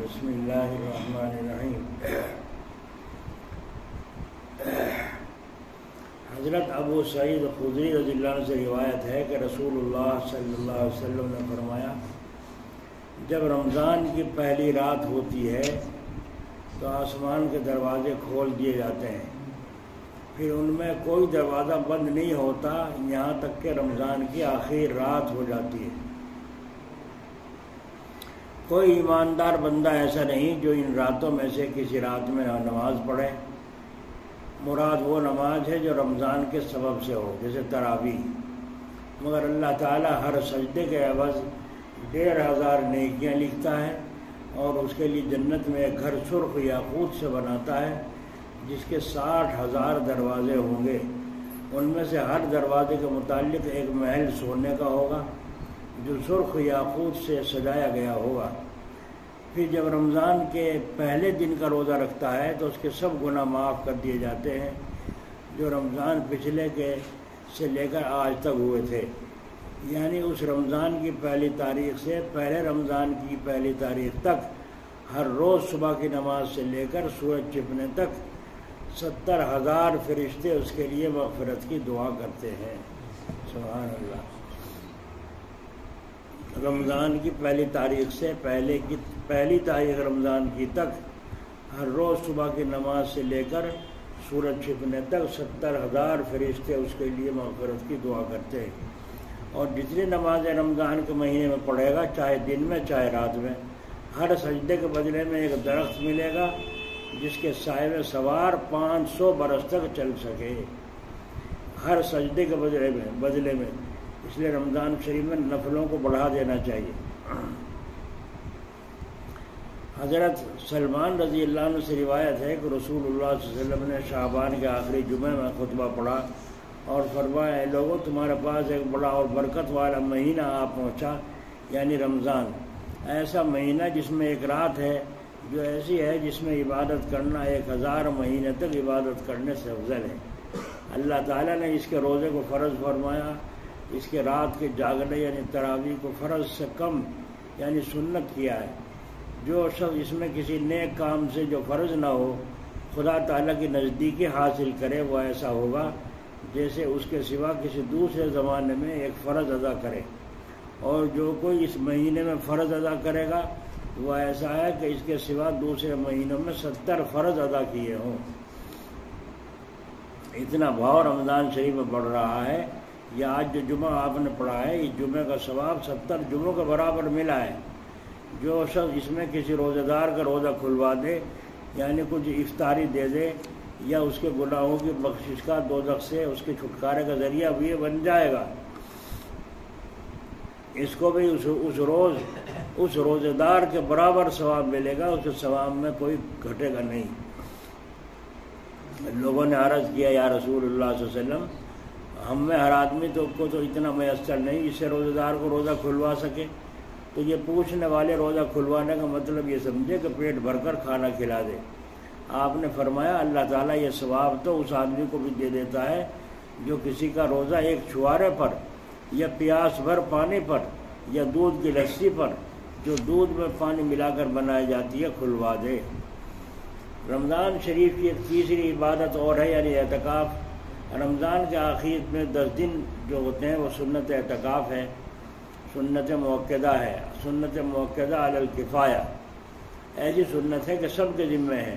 بسم اللہ الرحمن الرحیم۔ حضرت ابو سعید خدری رضی اللہ عنہ سے روایت ہے کہ رسول اللہ صلی اللہ علیہ وسلم نے فرمایا، جب رمضان کی پہلی رات ہوتی ہے تو آسمان کے دروازے کھول دیے جاتے ہیں، پھر ان میں کوئی دروازہ بند نہیں ہوتا یہاں تک کہ رمضان کی آخری رات ہو جاتی ہے۔ کوئی ایماندار بندہ ایسا نہیں جو ان راتوں میں سے کسی رات میں نماز پڑھے، مراد وہ نماز ہے جو رمضان کے سبب سے ہو، جیسے تراویح، مگر اللہ تعالیٰ ہر سجدے کے عوض 1500 نیکیاں لکھتا ہے اور اس کے لیے جنت میں ایک گھر سرخ یاقوت سے بناتا ہے جس کے 60,000 دروازے ہوں گے، ان میں سے ہر دروازے کے متعلق ایک محل سونے کا ہوگا جو سرخ یاقوت سے سجایا گیا ہوگا۔ پھر جب رمضان کے پہلے دن کا روزہ رکھتا ہے تو اس کے سب گناہ معاف کر دیے جاتے ہیں جو رمضان پچھلے کے سے لے کر آج تک ہوئے تھے، یعنی اس رمضان کی پہلی تاریخ سے پہلے رمضان کی پہلی تاریخ تک ہر روز صبح کی نماز سے لے کر سورج چھپنے تک 70,000 فرشتے اس کے لیے مغفرت کی دعا کرتے ہیں۔ سبحان اللہ۔ رمضان کی پہلی تاریخ سے پہلی تاریخ رمضان کی تک ہر روز صبح کی نماز سے لے کر سورج چھپنے تک 70,000 فرشتے اس کے لیے مغفرت کی دعا کرتے ہیں، اور جتنی نمازیں رمضان کے مہینے میں پڑھے گا، چاہے دن میں چاہے رات میں، ہر سجدے کے بدلے میں ایک درخت ملے گا جس کے سائے میں سوار 500 برس تک چل سکے، ہر سجدے کے بدلے میں۔ اس لیے رمضان شریف میں نفلوں کو بڑھا دینا چاہیے۔ حضرت سلمان رضی اللہ عنہ سے روایت ہے کہ رسول اللہ صلی اللہ علیہ وسلم نے شعبان کے آخری جمعے میں خطبہ پڑھا اور فرمایا، اے لوگوں، تمہارے پاس ایک بڑا اور برکت والا مہینہ آ پہنچا، یعنی رمضان، ایسا مہینہ جس میں ایک رات ہے جو ایسی ہے جس میں عبادت کرنا 1000 مہینے تک عبادت کرنے سے افضل ہے۔ اللہ تعالیٰ نے اس کے روزے کو فرض فرمایا، اس کے رات کے جاگنے یعنی تراویح کو فرض سے کم یعنی سنت کیا ہے۔ جو شخص اس میں کسی نیک کام سے جو فرض نہ ہو خدا تعالیٰ کی نزدیکی حاصل کرے، وہ ایسا ہوگا جیسے اس کے سوا کسی دوسرے زمانے میں ایک فرض ادا کرے، اور جو کوئی اس مہینے میں فرض ادا کرے گا وہ ایسا ہے کہ اس کے سوا دوسرے مہینوں میں 70 فرض ادا کیے ہوں۔ اتنا بھاؤ رمضان شریف میں بڑھ رہا ہے۔ یہ آج جو جمعہ آپ نے پڑھا ہے، اس جمعے کا ثواب 70 جمعوں کے برابر ملا ہے۔ جو شخص اس میں کسی روزہ دار کا روزہ کھلوا دے، یعنی کچھ افطاری دے دے، یا اس کے گناہوں کی بخشش کا دوزخ سے اس کے چھٹکارے کا ذریعہ بھی بن جائے گا، اس کو بھی اس روزہ دار کے برابر ثواب ملے گا، اس کے ثواب میں کوئی گھٹے گا نہیں۔ لوگوں نے عرض کیا، یا رسول اللہ صلی اللہ علیہ وسلم، ہم میں ہر آدمی کو تو اتنا میسر نہیں اس سے روزہ دار کو روزہ کھلوا سکے، تو یہ پوچھنے والے روزہ کھلوانے کا مطلب یہ سمجھے کہ پیٹ بھر کر کھانا کھلا دے۔ آپ نے فرمایا، اللہ تعالیٰ یہ ثواب تو اس آدمی کو بھی دے دیتا ہے جو کسی کا روزہ ایک چھوارے پر یا پیاس بھر پانی پر یا دودھ کی لسی پر جو دودھ میں پانی ملا کر بنائی جاتی ہے کھلوا دے۔ رمضان شریف کی ایک تیسری عبادت اور ہے، یعنی اعتکاف۔ رمضان کے آخر میں 10 دن جو ہوتے ہیں وہ سنت اعتکاف ہے، سنت موقدہ ہے، سنت موقدہ علی الکفایہ، ایسی سنت ہے کہ سب کے ذمہ ہے،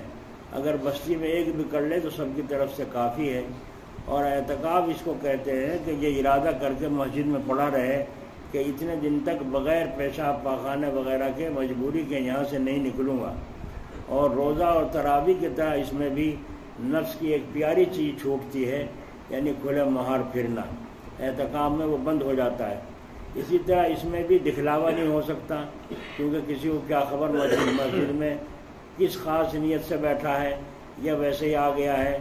اگر بستی میں ایک بھی کر لے تو سب کی طرف سے کافی ہے۔ اور اعتکاف اس کو کہتے ہیں کہ یہ ارادہ کر کے مسجد میں پڑا رہے کہ اتنے دن تک بغیر پیشاب پاخانے وغیرہ کے مجبوری کے یہاں سے نہیں نکلوں گا۔ اور روزہ اور تراویح کی طرح اس میں بھی نفس کی ایک پیاری چیز چھوٹتی ہے، یعنی کھلے مہار پھرنا، اعتکاف میں وہ بند ہو جاتا ہے۔ اسی طرح اس میں بھی دکھلاوا نہیں ہو سکتا، کیونکہ کسی کو کیا خبر مسجد میں کس خاص نیت سے بیٹھا ہے یا ویسے ہی آ گیا ہے۔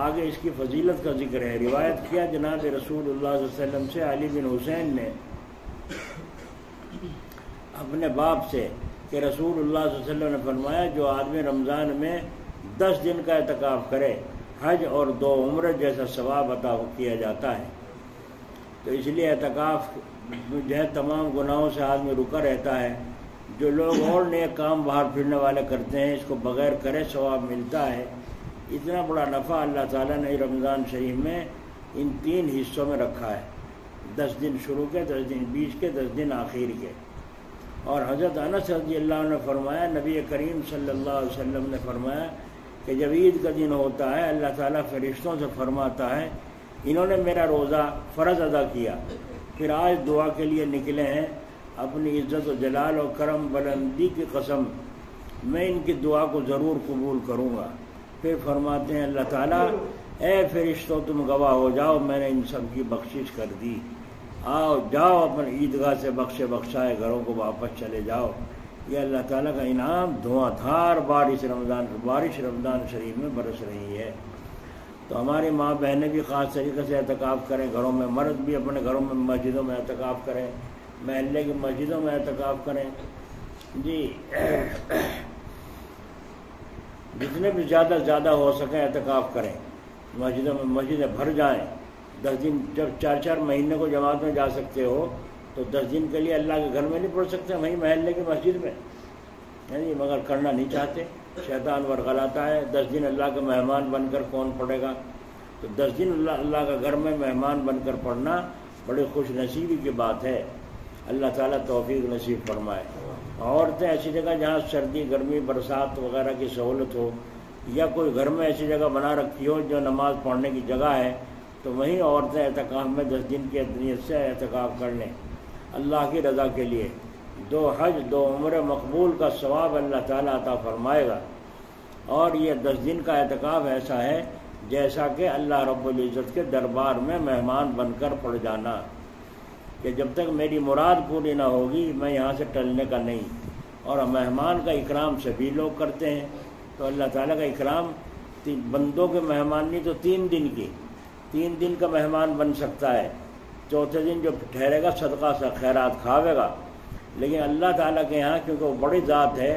آگے اس کی فضیلت کا ذکر ہے۔ روایت کیا جناب رسول اللہ صلی اللہ علیہ وسلم سے علی بن حسین نے اپنے باپ سے کہ رسول اللہ صلی اللہ علیہ وسلم نے فرمایا، جو آدمی رمضان میں 10 دن کا اعتکاف کرے، حج اور 2 عمرے جیسا ثواب عطا کیا جاتا ہے۔ تو اس لیے اعتکاف جو ہے تمام گناہوں سے آدمی رکا رہتا ہے، جو لوگ اور نیک کام باہر پھرنے والے کرتے ہیں اس کو بغیر کرے ثواب ملتا ہے۔ اتنا بڑا نفع اللہ تعالیٰ نے رمضان شریف میں ان 3 حصوں میں رکھا ہے، 10 دن شروع کے، 10 دن بیچ کے، 10 دن آخر کے۔ اور حضرت انس رضی اللہ عنہ نے فرمایا، نبی کریم صلی اللہ علیہ وسلم نے فرمایا کہ جب عید کا دن ہوتا ہے اللہ تعالیٰ فرشتوں سے فرماتا ہے انہوں نے میرا روزہ فرض ادا کیا، پھر آج دعا کے لیے نکلے ہیں، اپنی عزت و جلال و کرم بلندی کی قسم میں ان کی دعا کو ضرور قبول کروں گا۔ پھر فرماتے ہیں اللہ تعالیٰ اے فرشتوں تم گواہ ہو جاؤ میں نے ان سب کی بخشش کر دی، آؤ جاؤ اپنے عیدگاہ سے بخشے بخشائے گھروں کو واپس چلے جاؤ۔ یہ اللہ تعالیٰ کا انعام دھواں دھار بارش رمضان شریف میں برس رہی ہے۔ تو ہماری ماں بہنیں بھی خاص طریقے سے اعتکاف کریں گھروں میں، مرد بھی اپنے گھروں میں مسجدوں میں اعتکاف کریں، محلے کی مسجدوں میں اعتکاف کریں۔ جی جتنے بھی زیادہ ہو سکیں اعتکاف کریں، مسجدوں میں مسجدیں بھر جائیں۔ 10 دن جب 4 مہینے کو جماعت میں جا سکتے ہو تو 10 دن کے لیے اللہ کے گھر میں نہیں پڑھ سکتے، وہیں محلے کی مسجد میں، یعنی مگر کرنا نہیں چاہتے، شیطان ورغلاتا ہے۔ 10 دن اللہ کے مہمان بن کر کون پڑھے گا؟ تو 10 دن اللہ کا گھر میں مہمان بن کر پڑھنا بڑی خوش نصیبی کی بات ہے۔ اللہ تعالیٰ توفیق نصیب فرمائے۔ عورتیں ایسی جگہ جہاں سردی گرمی برسات وغیرہ کی سہولت ہو، یا کوئی گھر میں ایسی جگہ بنا رکھی ہو جو نماز پڑھنے کی جگہ ہے، تو وہیں عورتیں اعتکاف میں 10 دن کی نیت سے اعتکاف کر لیں اللہ کی رضا کے لیے۔ 2 حج 2 عمرے مقبول کا ثواب اللہ تعالیٰ عطا فرمائے گا۔ اور یہ 10 دن کا اعتکاف ایسا ہے جیسا کہ اللہ رب العزت کے دربار میں مہمان بن کر پڑ جانا، کہ جب تک میری مراد پوری نہ ہوگی میں یہاں سے ٹلنے کا نہیں۔ اور مہمان کا اکرام سبھی لوگ کرتے ہیں، تو اللہ تعالیٰ کا اکرام بندوں کے مہمانی تو 3 دن کی، 3 دن کا مہمان بن سکتا ہے، چوتھے دن جو ٹھہرے گا صدقہ سے خیرات کھاوے گا۔ لیکن اللہ تعالیٰ کے یہاں کیونکہ وہ بڑی ذات ہے،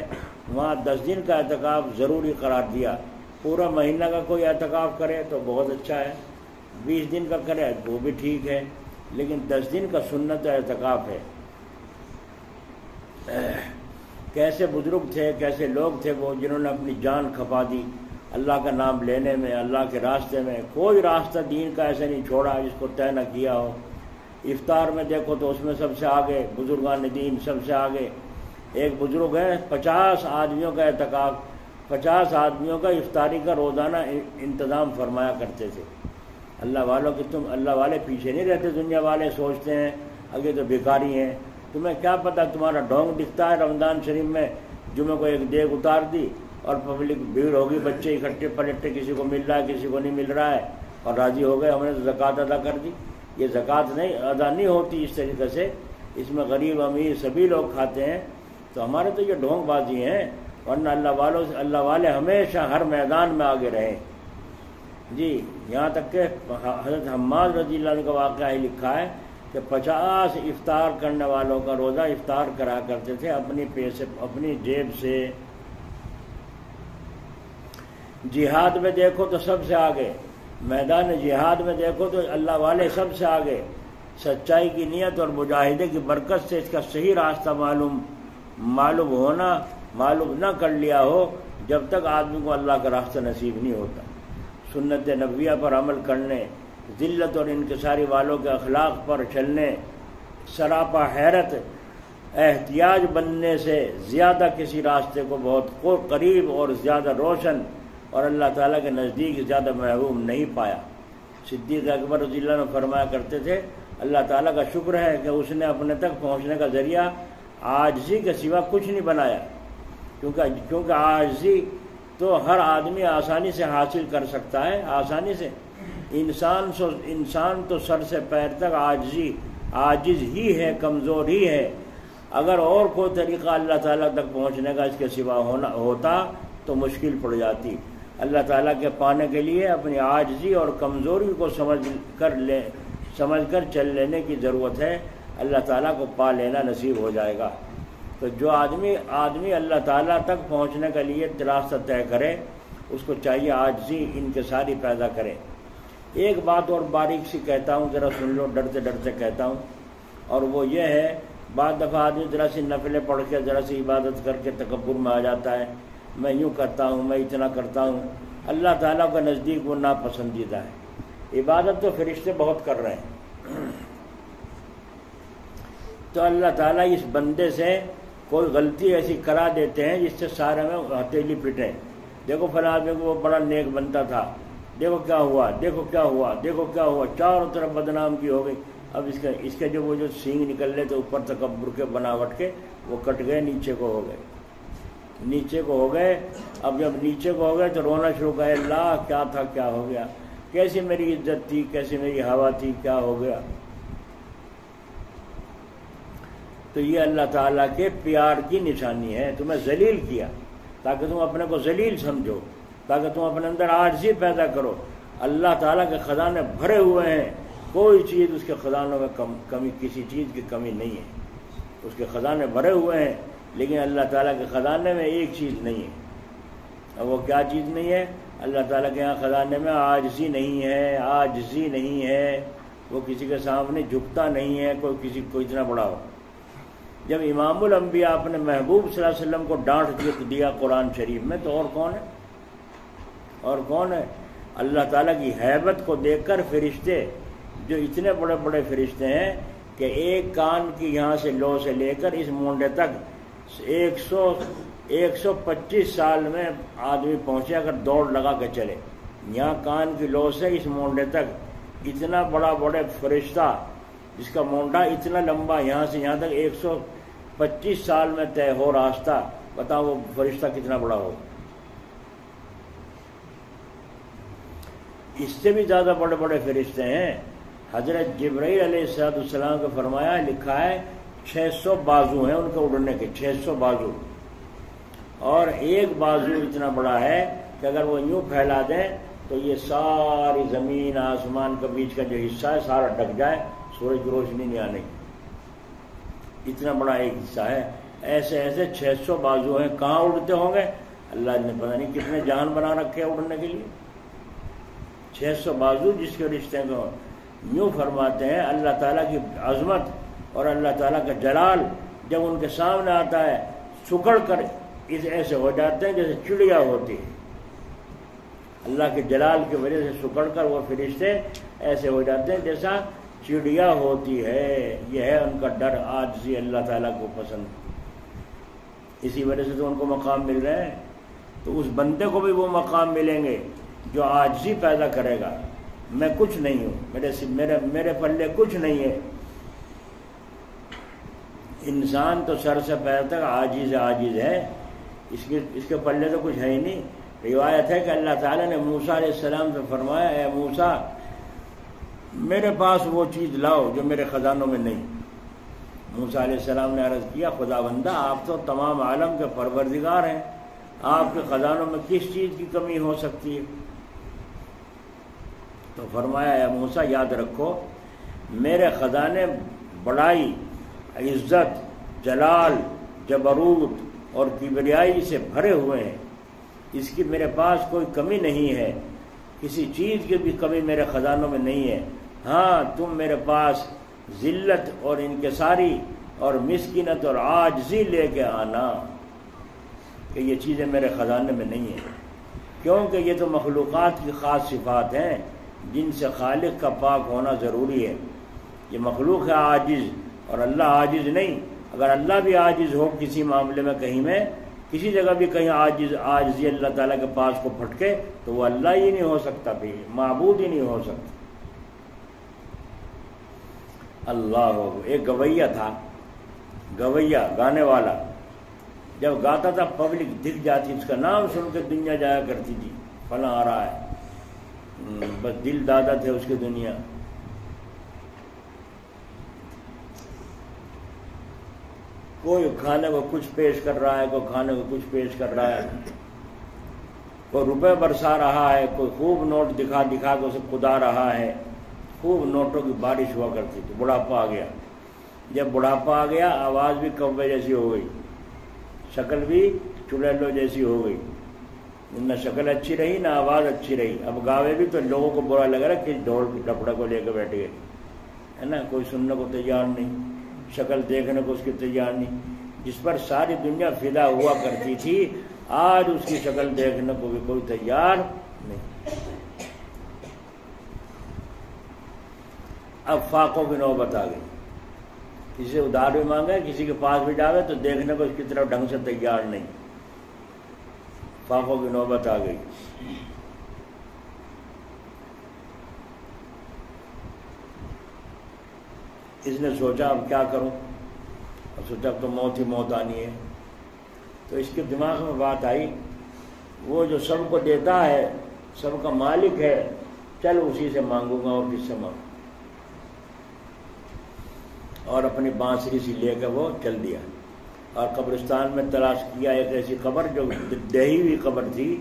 وہاں 10 دن کا اعتکاف ضروری قرار دیا۔ پورا مہینہ کا کوئی اعتکاف کرے تو بہت اچھا ہے، 20 دن کا کرے وہ بھی ٹھیک ہے، لیکن 10 دن کا سنت اعتکاف ہے۔ کیسے بزرگ تھے، کیسے لوگ تھے وہ جنہوں نے اپنی جان کھپا دی اللہ کا نام لینے میں، اللہ کے راستے میں۔ کوئی راستہ دین کا ایسے نہیں چھوڑا جس کو طے نہ کیا ہو۔ افطار میں دیکھو تو اس میں سب سے آگے بزرگان دین، سب سے آگے ایک بزرگ ہے، 50 آدمیوں کا اعتکاف، 50 آدمیوں کا افطاری کا روزانہ انتظام فرمایا کرتے تھے۔ اللہ والوں کی تم اللہ والے پیچھے نہیں رہتے، دنیا والے سوچتے ہیں اگے تو بھکاری ہیں، تمہیں کیا پتہ، تمہارا ڈھونگ دکھتا ہے رمضان شریف میں جمعے کو ایک دیگ اتار دی اور پبلک بھیڑ ہوگی، بچے اکٹھے پلٹے، کسی کو مل رہا ہے کسی کو نہیں مل رہا ہے، اور راضی ہو گئے ہم نے تو زکوٰۃ ادا کر دی۔ یہ زکوٰۃ نہیں ادا نہیں ہوتی اس طریقے سے، اس میں غریب امیر سبھی لوگ کھاتے ہیں۔ تو ہمارے تو یہ ڈھونگ بازی ہیں، ورنہ اللہ والے ہمیشہ ہر میدان میں آگے رہیں۔ جی یہاں تک کہ حضرت حماد رضی اللہ عنہ کا واقعہ ہی لکھا ہے کہ 50 افطار کرنے والوں کا روزہ افطار کرا کرتے تھے اپنی پیسے، اپنی جیب سے۔ جہاد میں دیکھو تو سب سے آگے، میدان جہاد میں دیکھو تو اللہ والے سب سے آگے۔ سچائی کی نیت اور مجاہدے کی برکت سے اس کا صحیح راستہ معلوم نہ کر لیا ہو جب تک آدمی کو اللہ کا راستہ نصیب نہیں ہوتا۔ سنت نبویہ پر عمل کرنے، ذلت اور انکساری والوں کے اخلاق پر چلنے، سراپا حیرت احتیاج بننے سے زیادہ کسی راستے کو بہت قریب اور زیادہ روشن اور اللہ تعالیٰ کے نزدیک زیادہ محبوب نہیں پایا۔ صدیق اکبر رضی اللہ عنہ فرمایا کرتے تھے اللہ تعالیٰ کا شکر ہے کہ اس نے اپنے تک پہنچنے کا ذریعہ عاجزی کے سوا کچھ نہیں بنایا، کیونکہ عاجزی تو ہر آدمی آسانی سے حاصل کر سکتا ہے، آسانی سے۔ انسان تو سر سے پیر تک عاجز ہی ہے، کمزور ہی ہے۔ اگر اور کوئی طریقہ اللہ تعالیٰ تک پہنچنے کا اس کے سوا ہوتا تو مشکل پڑ جاتی۔ اللہ تعالیٰ کے پانے کے لیے اپنی عاجزی اور کمزوری کو سمجھ کر چل لینے کی ضرورت ہے، اللہ تعالیٰ کو پا لینا نصیب ہو جائے گا۔ تو جو آدمی اللہ تعالیٰ تک پہنچنے کے لیے راستہ طے کرے اس کو چاہیے عاجزی انکساری پیدا کرے۔ ایک بات اور باریک سی کہتا ہوں، ذرا سن لو، ڈرتے ڈرتے کہتا ہوں، اور وہ یہ ہے بعض دفعہ آدمی ذرا سی نفلیں پڑھ کے ذرا سی عبادت کر کے تکبر میں آ جاتا ہے، میں یوں کرتا ہوں، میں اتنا کرتا ہوں۔ اللہ تعالیٰ کے نزدیک وہ ناپسندیدہ ہے۔ عبادت تو فرشتے بہت کر رہے ہیں، تو اللہ تعالیٰ اس بندے سے کوئی غلطی ایسی کرا دیتے ہیں جس سے سارے میں ہتھیلی پٹے، دیکھو فلاں آدمی کو وہ بڑا نیک بنتا تھا، دیکھو کیا ہوا، دیکھو کیا ہوا، دیکھو کیا ہوا، چاروں طرف بدنام کی ہو گئی۔ اب اس کے جو وہ جو سینگ نکل رہے تھے اوپر تکبر کے بناوٹ کے، وہ کٹ گئے، نیچے کو ہو گئے، نیچے کو ہو گئے۔ اب جب نیچے کو ہو گئے تو رونا شروع کیا، اللہ کیا تھا، کیا ہو گیا، کیسی میری عزت تھی، کیسی میری ہوا تھی، کیا ہو گیا۔ تو یہ اللہ تعالیٰ کے پیار کی نشانی ہے، تمہیں ذلیل کیا تاکہ تم اپنے کو ذلیل سمجھو، تاکہ تم اپنے اندر عاجزی پیدا کرو۔ اللہ تعالیٰ کے خزانے بھرے ہوئے ہیں، کوئی چیز اس کے خزانوں میں کمی، کسی چیز کی کمی نہیں ہے۔ اس کے خزانے بھرے ہوئے ہیں، لیکن اللہ تعالیٰ کے خزانے میں ایک چیز نہیں ہے۔ اب وہ کیا چیز نہیں ہے؟ اللہ تعالیٰ کے یہاں خزانے میں عاجزی نہیں ہے، عاجزی نہیں ہے، وہ کسی کے سامنے جھکتا نہیں ہے، کوئی کسی کو اتنا بڑا ہو۔ جب امام الانبیاء اپنے محبوب صلی اللہ علیہ وسلم کو ڈانٹ دیا قرآن شریف میں، تو اور کون ہے؟ اور کون ہے؟ اللہ تعالیٰ کی ہیبت کو دیکھ کر فرشتے، جو اتنے بڑے بڑے فرشتے ہیں کہ ایک کان کی یہاں سے لو سے لے کر اس مونڈے تک 125 سال میں آدمی پہنچے اگر دوڑ لگا کے چلے، یہاں کان کی لو سے اس مونڈے تک اتنا بڑا بڑے فرشتہ جس کا مونڈا اتنا لمبا یہاں سے یہاں تک 125 سال میں طے ہو راستہ، بتاؤ وہ فرشتہ کتنا بڑا ہو۔ اس سے بھی زیادہ بڑے بڑے فرشتے ہیں۔ حضرت جبرائیل علیہ السلام کو فرمایا، لکھا ہے 600 بازو ہیں ان کے اڑنے کے، 600 بازو، اور ایک بازو اتنا بڑا ہے کہ اگر وہ یوں پھیلا دیں تو یہ ساری زمین آسمان کے بیچ کا جو حصہ ہے سارا ڈھک جائے، سورج کی روشنی نہیں آنے کی، اتنا بڑا ایک حصہ ہے۔ ایسے ایسے 600 بازو ہیں، کہاں اڑتے ہوں گے؟ اللہ نے پتہ نہیں کتنے جہان بنا رکھے اڑنے کے لیے۔ 600 بازو جس کے رشتے کو یوں فرماتے ہیں، اللہ تعالیٰ کی عظمت اور اللہ تعالیٰ کا جلال جب ان کے سامنے آتا ہے، سکڑ کر ایسے ہو جاتے ہیں جیسے چڑیا ہوتی ہے۔ اللہ کے جلال کی وجہ سے سکڑ کر وہ فرشتے ایسے ہو جاتے ہیں جیسا چڑیا ہوتی ہے۔ یہ ہے ان کا ڈر، عاجزی اللہ تعالیٰ کو پسند، اسی وجہ سے تو ان کو مقام مل رہے ہیں۔ تو اس بندے کو بھی وہ مقام ملیں گے جو عاجزی پیدا کرے گا، میں کچھ نہیں ہوں، میرے پلے کچھ نہیں ہے۔ انسان تو سر سے پیر تک عاجز ہے، اس کے پلے تو کچھ ہے ہی نہیں۔ روایت ہے کہ اللہ تعالیٰ نے موسیٰ علیہ السلام سے فرمایا، اے موسیٰ میرے پاس وہ چیز لاؤ جو میرے خزانوں میں نہیں۔ موسیٰ علیہ السلام نے عرض کیا، خدا بندہ آپ تو تمام عالم کے پروردگار ہیں، آپ کے خزانوں میں کس چیز کی کمی ہو سکتی ہے؟ تو فرمایا، اے موسیٰ یاد رکھو میرے خزانے بڑائی، عزت، جلال، جبروت اور کبریائی سے بھرے ہوئے ہیں، اس کی میرے پاس کوئی کمی نہیں ہے، کسی چیز کی بھی کمی میرے خزانوں میں نہیں ہے۔ ہاں تم میرے پاس ذلت اور انکساری اور مسکینت اور عاجزی لے کے آنا کہ یہ چیزیں میرے خزانے میں نہیں ہیں، کیونکہ یہ تو مخلوقات کی خاص صفات ہیں جن سے خالق کا پاک ہونا ضروری ہے۔ یہ مخلوق ہے عاجز، اور اللہ عاجز نہیں۔ اگر اللہ بھی عاجز ہو کسی معاملے میں، کہیں میں کسی جگہ بھی کہیں عاجزی اللہ تعالیٰ کے پاس کو پھٹکے تو وہ اللہ ہی نہیں ہو سکتا، بھی معبود ہی نہیں ہو سکتا۔ اللہ ایک گویا تھا، گویا گانے والا، جب گاتا تھا پبلک دکھ جاتی، اس کا نام سن کے دنیا جایا کرتی تھی، فلاں آ رہا ہے، بس دل دادا تھے اس کی دنیا۔ کوئی کھانے کو کچھ پیش کر رہا ہے، کوئی کھانے کو کچھ پیش کر رہا ہے، کوئی روپے برسا رہا ہے، کوئی خوب نوٹ دکھا دکھا کے اسے کدا رہا ہے، خوب نوٹوں کی بارش ہوا کرتی تھی۔ بڑھاپا آ گیا، جب بڑھاپا آ گیا آواز بھی کوے جیسی ہو گئی، شکل بھی چڑیلوں جیسی ہو گئی، نہ شکل اچھی رہی نہ آواز اچھی رہی۔ اب گاوے بھی تو لوگوں کو برا لگ رہا کہ ڈھول ڈپڑے کو لے کے بیٹھ گئے، ہے نا، کوئی سننے کو تیار نہیں۔ شکل دیکھنے کو اس کی تیار نہیں، جس پر ساری دنیا فدا ہوا کرتی تھی آج اس کی شکل دیکھنے کو بھی کوئی تیار نہیں۔ اب فاقوں کی نوبت آ گئی، کسی سے ادھار بھی مانگے، کسی کے پاس بھی جاوے تو دیکھنے کو اس کی طرف ڈھنگ سے تیار نہیں، فاقوں کی نوبت آ گئی۔ اس نے سوچا اب کیا کروں، اب سوچا اب تو موت ہی موت آنی ہے، تو اس کے دماغ میں بات آئی وہ جو سب کو دیتا ہے، سب کا مالک ہے، چل اسی سے مانگوں گا اور کس سے مانگوں، اور اپنی بانسری سی لے کے وہ چل دیا اور قبرستان میں تلاش کیا ایک ایسی قبر جو دہی ہوئی قبر تھی،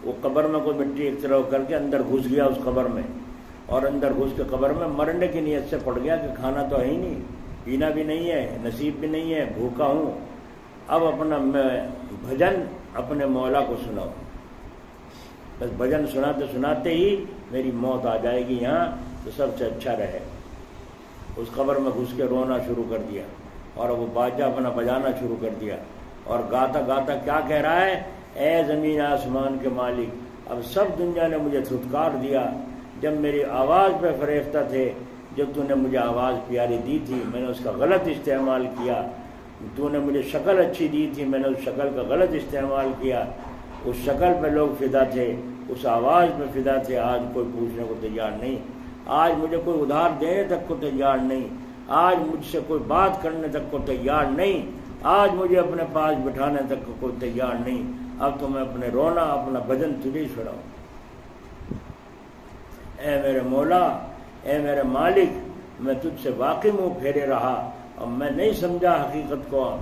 وہ قبر میں کوئی مٹی ایک طرح کر کے اندر گھس گیا اس قبر میں، اور اندر گھس کے قبر میں مرنے کی نیت سے پڑ گیا کہ کھانا تو ہے ہی نہیں، پینا بھی نہیں ہے، نصیب بھی نہیں ہے، بھوکا ہوں، اب اپنا میں بھجن اپنے مولا کو سناؤں، بس بھجن سناتے سناتے ہی میری موت آ جائے گی یہاں تو سب سے اچھا رہے۔ اس قبر میں گھس کے رونا شروع کر دیا اور وہ باجا اپنا بجانا شروع کر دیا اور گاتا گاتا کیا کہہ رہا ہے، اے زمین آسمان کے مالک، اب سب دنیا نے مجھے دھتکار دیا، جب میری آواز پہ فریفتہ تھے، جب تو نے مجھے آواز پیاری دی تھی میں نے اس کا غلط استعمال کیا، تو نے مجھے شکل اچھی دی تھی میں نے اس شکل کا غلط استعمال کیا، اس شکل پہ لوگ فدا تھے، اس آواز پہ فدا تھے، آج کوئی پوچھنے کو تیار نہیں، آج مجھے کوئی ادھار دینے تک کو تیار نہیں، آج مجھ سے کوئی بات کرنے تک کو تیار نہیں، آج مجھے اپنے پاس بٹھانے تک کو کوئی تیار نہیں، اب تو میں اپنے رونا اپنا بھجن تجھے چھڑاؤں۔ اے میرے مولا، اے میرے مالک، میں تجھ سے واقعی منہ پھیرے رہا اور میں نہیں سمجھا حقیقت کو،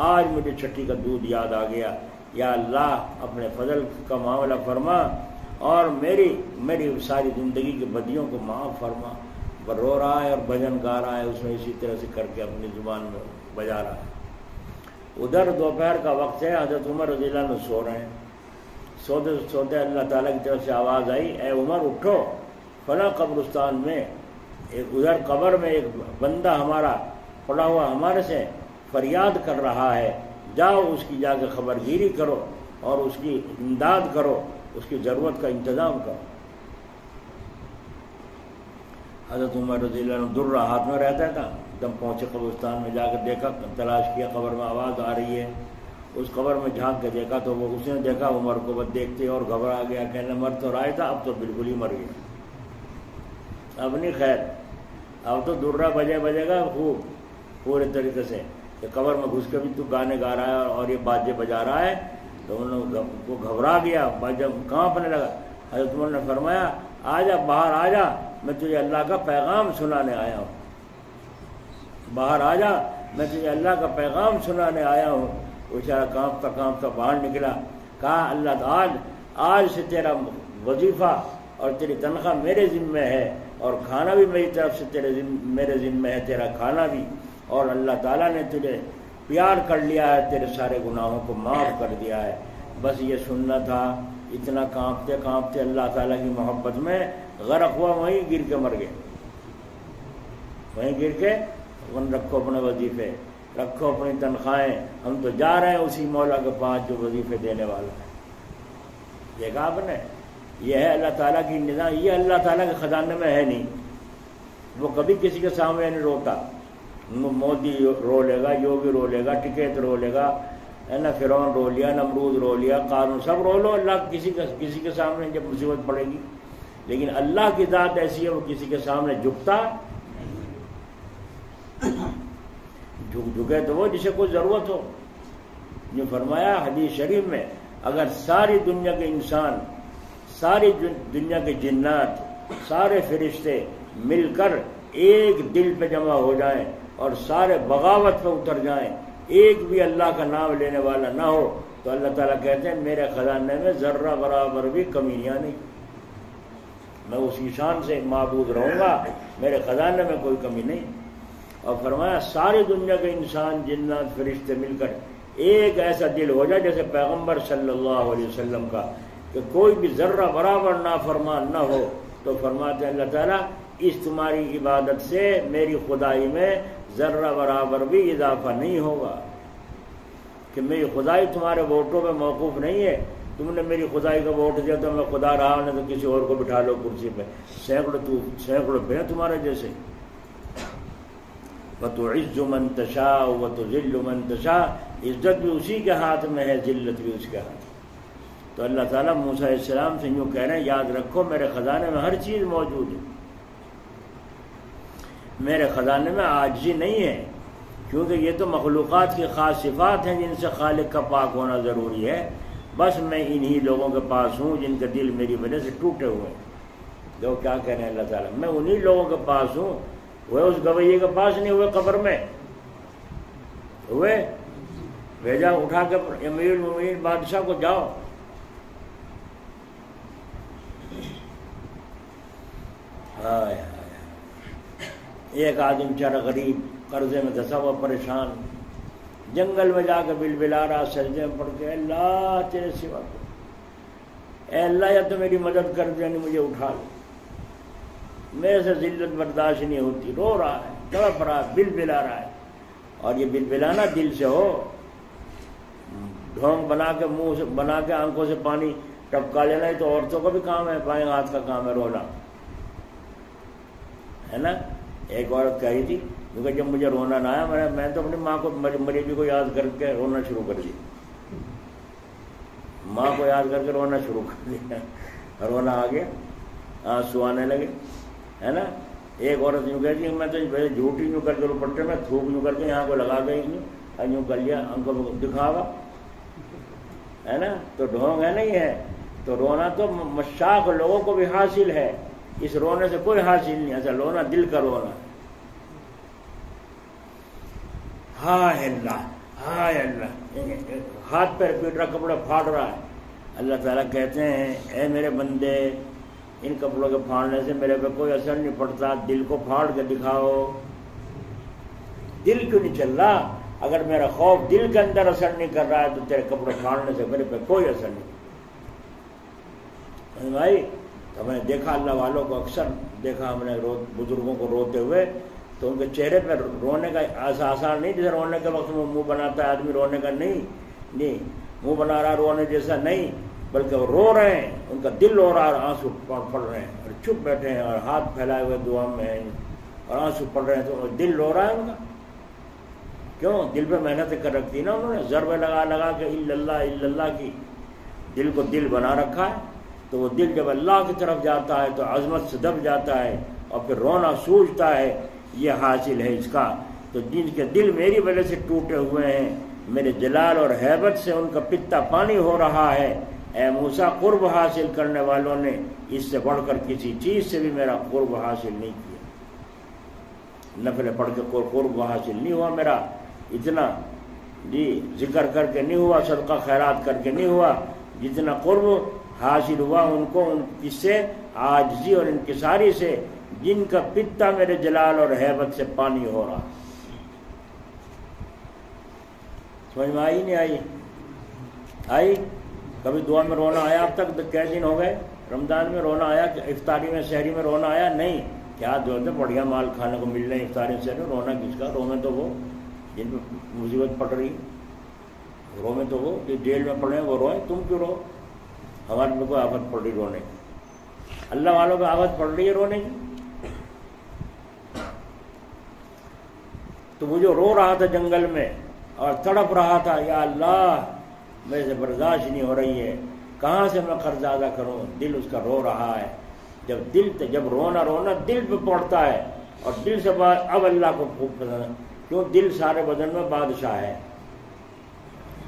آج مجھے چھٹی کا دودھ یاد آ گیا، یا اللہ اپنے فضل کا معاملہ فرما اور میری ساری زندگی کی بدیوں کو معاف فرما۔ رو رہا ہے اور بھجن گا رہا ہے، اس میں اسی طرح سے کر کے اپنی زبان میں بجا رہا ہے۔ ادھر دوپہر کا وقت ہے، حضرت عمر رضی اللہ عنہ سو رہے ہیں، سوتے سوتے اللہ تعالیٰ کی طرف سے آواز آئی، اے عمر اٹھو، فلاں قبرستان میں ادھر قبر میں ایک بندہ ہمارا پڑا ہوا ہمارے سے فریاد کر رہا ہے، جاؤ اس کی جا کے خبر گیری کرو اور اس کی امداد کرو، اس کی ضرورت کا انتظام کرو۔ حضرت عمر رضی اللہ عنہ درہ ہاتھ میں رہتا تھا، دم پہنچے قبرستان میں، جا کر دیکھا، تلاش کیا، قبر میں آواز آ رہی ہے، اس قبر میں جھانک کے دیکھا تو وہ اس نے دیکھا عمر کو، بس دیکھتے اور گھبرا گیا، کہنے مر تو رہا تھا، اب تو بالکل ہی مر گیا، اب نہیں خیر، اب تو درہ بجے گا خوب پورے طریقے سے، کہ قبر میں گھس کے بھی تو گانے گا رہا ہے اور یہ باجے بجا رہا ہے، تو انہوں نے وہ گھبرا گیا، باجا کانپنے لگا۔ حضرت عمر نے فرمایا آجا، باہر آجا، میں تجھے اللہ کا پیغام سنانے آیا ہوں، باہر آجا، میں تجھے اللہ کا پیغام سنانے آیا ہوں۔ وہ بیچارہ کانپتا باہر نکلا، کہا اللہ تعالی آج سے تیرا وظیفہ اور تیری تنخواہ میرے ذمہ ہے، اور کھانا بھی میری طرف سے میرے ذمہ ہے، تیرا کھانا بھی، اور اللہ تعالیٰ نے تجھے پیار کر لیا ہے، تیرے سارے گناہوں کو معاف کر دیا ہے۔ بس یہ سننا تھا، اتنا کانپتے کانپتے اللہ تعالیٰ کی محبت میں غرق ہوا، وہیں گر کے مر گئے، وہیں گر کے رکھو اپنے وظیفے، رکھو اپنی تنخواہیں، ہم تو جا رہے ہیں اسی مولا کے پاس جو وظیفے دینے والا ہے۔ دیکھا آپ نے، یہ ہے اللہ تعالیٰ کی نظام، یہ اللہ تعالیٰ کے خزانے میں ہے نہیں، وہ کبھی کسی کے سامنے نہیں روتا، مودی رو لے گا، یوگی رو لے گا، ٹکیت رو لے گا، ہے نا، فرعون رو لیا، نمرود رو لیا، قارون، سب رو لو، اللہ کسی کے سامنے جب مصیبت پڑے گی، لیکن اللہ کی ذات ایسی ہے وہ کسی کے سامنے جھکتا، جھکے تو وہ جسے کوئی ضرورت ہو۔ یہ فرمایا حدیث شریف میں، اگر ساری دنیا کے انسان، ساری دنیا کے جنات، سارے فرشتے مل کر ایک دل پہ جمع ہو جائیں اور سارے بغاوت پہ اتر جائیں، ایک بھی اللہ کا نام لینے والا نہ ہو، تو اللہ تعالیٰ کہتے ہیں میرے خزانے میں ذرہ برابر بھی کمیاں نہیں، میں اسی شان سے معبود رہوں گا، میرے خزانے میں کوئی کمی نہیں۔ اور فرمایا ساری دنیا کے انسان، جنات، فرشتے مل کر ایک ایسا دل ہو جائے جیسے پیغمبر صلی اللہ علیہ وسلم کا، کہ کوئی بھی ذرہ برابر نافرمان نہ ہو، تو فرماتے ہیں اللہ تعالیٰ اس تمہاری عبادت سے میری خدائی میں ذرہ برابر بھی اضافہ نہیں ہوگا کہ میری خدائی تمہارے ووٹوں پہ موقوف نہیں ہے. تم نے میری خدائی کا ووٹ دیا تو میں خدا رہا ہوں، نہیں تو کسی اور کو بٹھا لو کرسی پہ. سینکڑوں پہ تمہارے جیسے. وَتُعِزُّ مَن تَشَاءُ وَتُذِلُّ مَن تَشَاءُ، عزت بھی اسی کے ہاتھ میں ہے، ذلت بھی اس کے ہاتھ میں. تو اللہ تعالیٰ موسیٰ علیہ السلام سے یوں کہہ رہے ہیں یاد رکھو میرے خزانے میں ہر چیز موجود ہے. میرے خزانے میں عاجزی نہیں ہے، کیونکہ یہ تو مخلوقات کی خاص صفات ہیں جن سے خالق کا پاک ہونا ضروری ہے. بس میں انہی لوگوں کے پاس ہوں جن کے دل میری وجہ سے ٹوٹے ہوئے ہیں. جو کیا کہہ رہے ہیں اللہ تعالیٰ، میں انہی لوگوں کے پاس ہوں. وہ اس گویے کے پاس نہیں ہوئے، قبر میں ہوئے، بھیجا اٹھا کے امیر المومنین بادشاہ کو جاؤ. ایک آدمی بیچارہ غریب قرضے میں دھسا ہوا پریشان، جنگل میں جا کے بلبلا رہا، سجدے میں پڑھ کے اللہ تیرے سوا کو، اے اللہ یا تو میری مدد کر دے، مجھے اٹھا لو، میرے سے ذلت برداشت نہیں ہوتی. رو رہا ہے، تڑپ رہا ہے، بلبلا رہا ہے. اور یہ بلبلانا دل سے ہو، ڈھونگ بنا کے منہ سے بنا کے آنکھوں سے پانی ٹپکا لینا، تو عورتوں کا بھی کام ہے، بائیں ہاتھ کا کام ہے رونا، ہے نا. ایک عورت کہہ رہی تھی کیونکہ جب مجھے رونا نہ آیا میں تو اپنی ماں کو مریضی کو یاد کر کے رونا شروع کر دیا. ماں کو یاد کر کے رونا شروع کر دیا، رونا آ گیا، آنسو آنے لگے، ہے نا. ایک عورت یوں کہتی ہے میں تو جھوٹی یوں کر کے دوپٹے میں تھوک یوں کر کے یہاں کو لگا گئی یوں کر لیا، ہم کو دکھاوا، ہے نا. تو ڈھونگ ہے نہیں ہے. تو رونا تو مشاق لوگوں کو بھی حاصل ہے، اس رونے سے کوئی حاصل نہیں. ایسا رونا دل کا رونا. ہائے اللہ ہائے اللہ، ہاتھ پہ پیٹ رہا، کپڑا پھاڑ رہا ہے. اللہ تعالیٰ کہتے ہیں اے میرے بندے، ان کپڑوں کے پھاڑنے سے میرے پہ کوئی اثر نہیں پڑتا، دل کو پھاڑ کے دکھاؤ. دل کیوں نہیں چل رہا؟ اگر میرا خوف دل کے اندر اثر نہیں کر رہا ہے تو تیرے کپڑے پھاڑنے سے میرے پہ کوئی اثر نہیں. بھائی تو میں نے دیکھا اللہ والوں کو، اکثر دیکھا ہم نے بزرگوں کو روتے ہوئے، تو ان کے چہرے پہ رونے کا ایسا آثار نہیں جیسے رونے کے وقت میں منہ بناتا ہے آدمی رونے کا، نہیں منہ بنا رہا رونے جیسا نہیں، بلکہ وہ رو رہے ہیں، ان کا دل رو رہا ہے، اور آنسو پڑ رہے ہیں، اور چپ بیٹھے ہیں اور ہاتھ پھیلائے ہوئے دعا میں ہیں اور آنسو پڑ رہے ہیں. تو دل رو رہا ہے ان کا. کیوں؟ دل پہ محنت کر رکھتی نا انہوں نے، ضربے لگا کے الا اللہ کی دل کو دل بنا رکھا ہے. تو وہ دل جب اللہ کی طرف جاتا ہے تو عظمت سے دب جاتا ہے اور پھر رونا سوجتا ہے. یہ حاصل ہے اس کا. تو جن کے دل میری وجہ سے ٹوٹے ہوئے ہیں، میرے جلال اور ہیبت سے ان کا پتا پانی ہو رہا ہے. اے موسیٰ، قرب حاصل کرنے والوں نے اس سے بڑھ کر کسی چیز سے بھی میرا قرب حاصل نہیں کیا. نفل پڑھ کے کوئی قرب حاصل نہیں ہوا میرا اتنا، جی ذکر کر کے نہیں ہوا، صدقہ خیرات کر کے نہیں ہوا. جتنا قرب حاصل ہوا ان کو اس سے عاجزی اور انکساری سے، جن کا پتا میرے جلال اور ہیبت سے پانی ہو رہا. سمجھ میں آئی نہیں آئی؟ آئی؟ کبھی دعا میں رونا آیا اب تک؟ کئی دن ہو گئے رمضان میں رونا آیا؟ افطاری میں سحری میں رونا آیا؟ نہیں. کیا دو بڑھیا مال کھانے کو مل رہے ہیں افطاری سے، رونا کس کا؟ رونے تو وہ جن پہ مصیبت پڑ رہی، رونے تو وہ جو جیل میں پڑے ہیں وہ روئے. تم کیوں رو؟ ہمارے لوگوں کو آفت پڑ رہی رونے کی، اللہ والوں کو آفت پڑ رہی ہے رونے کی. تو وہ جو رو رہا تھا جنگل میں اور تڑپ رہا تھا، یا اللہ میرے سے برداشت نہیں ہو رہی ہے، کہاں سے میں قرض ادا کروں؟ دل اس کا رو رہا ہے. جب رونا دل پہ پڑتا ہے، اور دل سے بعد اب اللہ کو خوب پسند ہے. کیوں؟ دل سارے بدن میں بادشاہ ہے.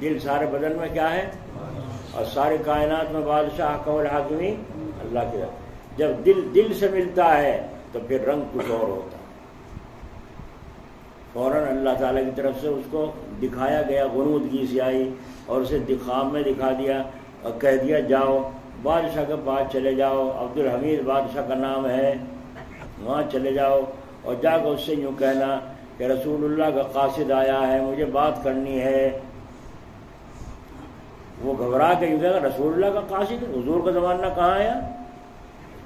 دل سارے بدن میں کیا ہے؟ اور ساری کائنات میں بادشاہ حکم الحاکمی اللہ کی. جب دل سے ملتا ہے تو پھر رنگ کچھ اور ہوتا ہے. فوراً اللہ تعالیٰ کی طرف سے اس کو دکھایا گیا غنودگی سے آئی، اور اسے خواب میں دکھا دیا اور کہہ دیا جاؤ بادشاہ کے پاس چلے جاؤ، عبدالحمید بادشاہ کا نام ہے، وہاں چلے جاؤ اور جا کر اس سے یوں کہنا کہ رسول اللہ کا قاصد آیا ہے، مجھے بات کرنی ہے. وہ گھبرا کے یوں کہے گا رسول اللہ کا قاصد؟ حضور کا زمانہ کہاں آیا؟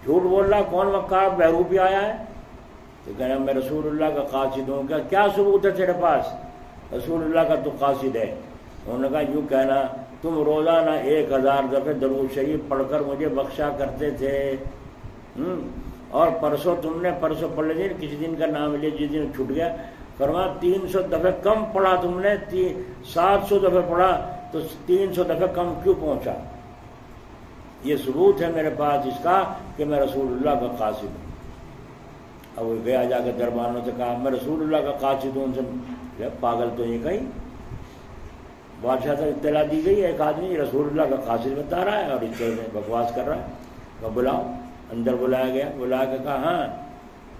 جھوٹ بول رہا، کون مکار بہروپی آیا ہے؟ تو کہنا میں رسول اللہ کا قاصد ہوں. کیا ثبوت ہے تیرے پاس؟ رسول اللہ کا تو قاصد ہے. انہوں نے کہا یوں کہنا تم روزانہ 1000 دفعہ درود شریف پڑھ کر مجھے بخشا کرتے تھے، اور پرسوں تم نے پرسوں پڑھ لیجیے، کسی دن کا نام لے جس دن چھٹ گیا، فرمایا 300 دفعہ کم پڑھا تم نے، 700 دفعہ پڑھا تو 300 دفعہ کم کیوں پہنچا؟ یہ ثبوت ہے میرے پاس اس کا کہ میں رسول اللہ کا قاصد ہوں. اب وہ گیا جا کے دربانوں سے کہا میں رسول اللہ کا قاصد ہوں. سے پاگل تو یہ کہیں بادشاہ سے اطلاع دی گئی ایک آدمی رسول اللہ کا قاصد بتا رہا ہے اور اس طرح سے بکواس کر رہا ہے. وہ بلاؤ. اندر بلایا گیا، بلا کے کہا ہاں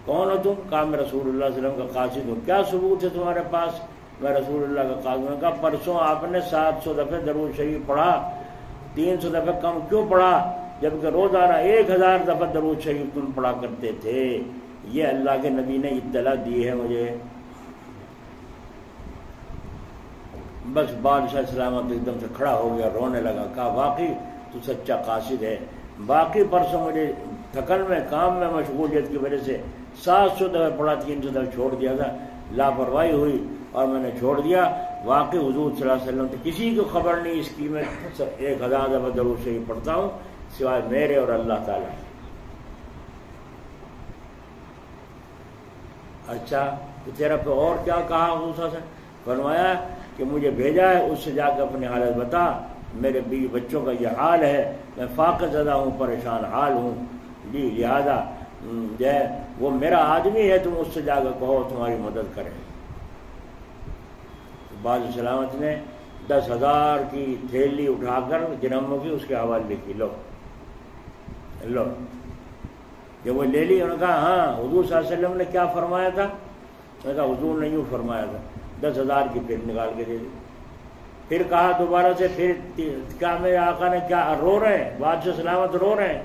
کون ہو تم؟ کہا میں رسول اللہ صلی اللہ علیہ وسلم کا قاصد ہوں. کیا ثبوت ہے تمہارے پاس؟ میں رسول اللہ کا قاصد ہوں. کہا پرسوں آپ نے 700 دفعہ درود شریف پڑھا، 300 دفعہ کم کیوں پڑھا جبکہ روزانہ 1000 دفعہ درود شریف تم پڑھا کرتے تھے؟ یہ اللہ کے نبی نے اطلاع دی ہے مجھے. بس بادشاہ سلامت ایک دم سے کھڑا ہو گیا، رونے لگا. کہا واقعی تو سچا قاصد ہے. باقی پرسوں مجھے تھکن میں کام میں مشغولیت کی وجہ سے 700 دفعہ پڑھا، 300 دفعہ چھوڑ دیا تھا، لاپرواہی ہوئی اور میں نے چھوڑ دیا. واقعی حضور صلی اللہ علیہ وسلم تو کسی کو خبر نہیں اس کی میں 1000 دفعہ درود شریف پڑھتا ہوں سوائے میرے اور اللہ تعالیٰ. اچھا تو تیرا پہ اور کیا کہا حضور صلی اللہ علیہ وسلم؟ فرمایا کہ مجھے بھیجا ہے اس سے جا کے اپنی حالت بتا، میرے بیوی بچوں کا یہ حال ہے، میں فاقہ زدہ ہوں، پریشان حال ہوں جی، لہذا جو ہے وہ میرا آدمی ہے، تم اس سے جا کے کہو تمہاری مدد کرے. بادشاہ سلامت نے 10,000 کی تھیلی اٹھا کر جنموں کی اس کے حوالے لکھی. لو جب وہ لے لی انہوں نے کہا ہاں حضور صلی اللہ علیہ وسلم نے کیا فرمایا تھا؟ میں نے کہا حضور نے یوں فرمایا تھا. 10,000 کی پھر نکال کے دے دی. پھر کہا دوبارہ سے، پھر کیا میرے آقا نے کیا رو رہے ہیں؟ بادشاہ سلامت رو رہے ہیں.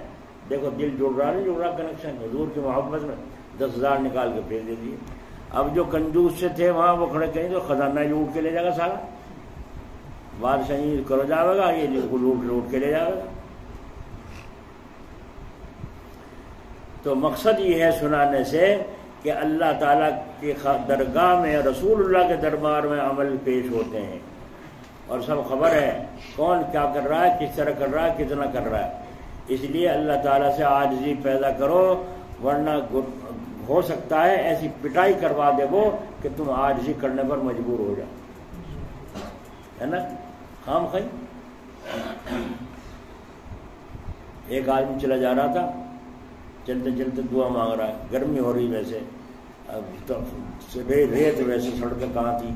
دیکھو دل جڑ رہا نہیں جڑ رہا کنیکشن حضور کی محبت میں. 10,000 نکال کے پھر دے دیے. اب جو کنجوس سے تھے وہاں وہ کھڑے کہیں تو خزانہ لوٹ کے لے جائے گا سارا. بادشاہ یہ کرو جائے گا، یہ لوٹ کے لے جائے گا. تو مقصد یہ ہے سنانے سے کہ اللہ تعالیٰ کی درگاہ میں رسول اللہ کے دربار میں عمل پیش ہوتے ہیں اور سب خبر ہے کون کیا کر رہا ہے، کس طرح کر رہا ہے، کتنا کر رہا ہے. اس لیے اللہ تعالیٰ سے عاجزی پیدا کرو، ورنہ ہو سکتا ہے ایسی پٹائی کروا دے وہ کہ تم عاجزی کرنے پر مجبور ہو جاؤ، ہے نا. خام خائی ایک آدمی چلا جا رہا تھا، چلتے چلتے دعا مانگ رہا ہے، گرمی ہو رہی ویسے، ریت ویسے سڑکیں کہاں تھی،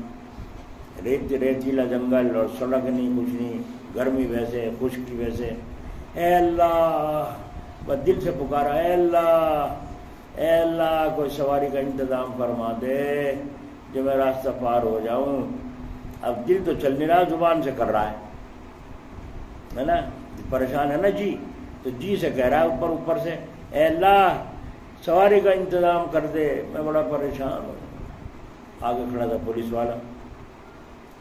ریتیلا جنگل اور سڑک نہیں کچھ نہیں، گرمی ویسے، خشکی ویسے. اے اللہ بس دل سے پکارا، اے اللہ اے اللہ کوئی سواری کا انتظام فرما دے جو میں راستہ پار ہو جاؤں. اب دل تو چل نہیں رہا، زبان سے کر رہا ہے نا، پریشان ہے نا جی، تو جی سے کہہ رہا ہے اوپر سے اے اللہ سواری کا انتظام کر دے، میں بڑا پریشان ہوں. آگے کھڑا تھا پولیس والا،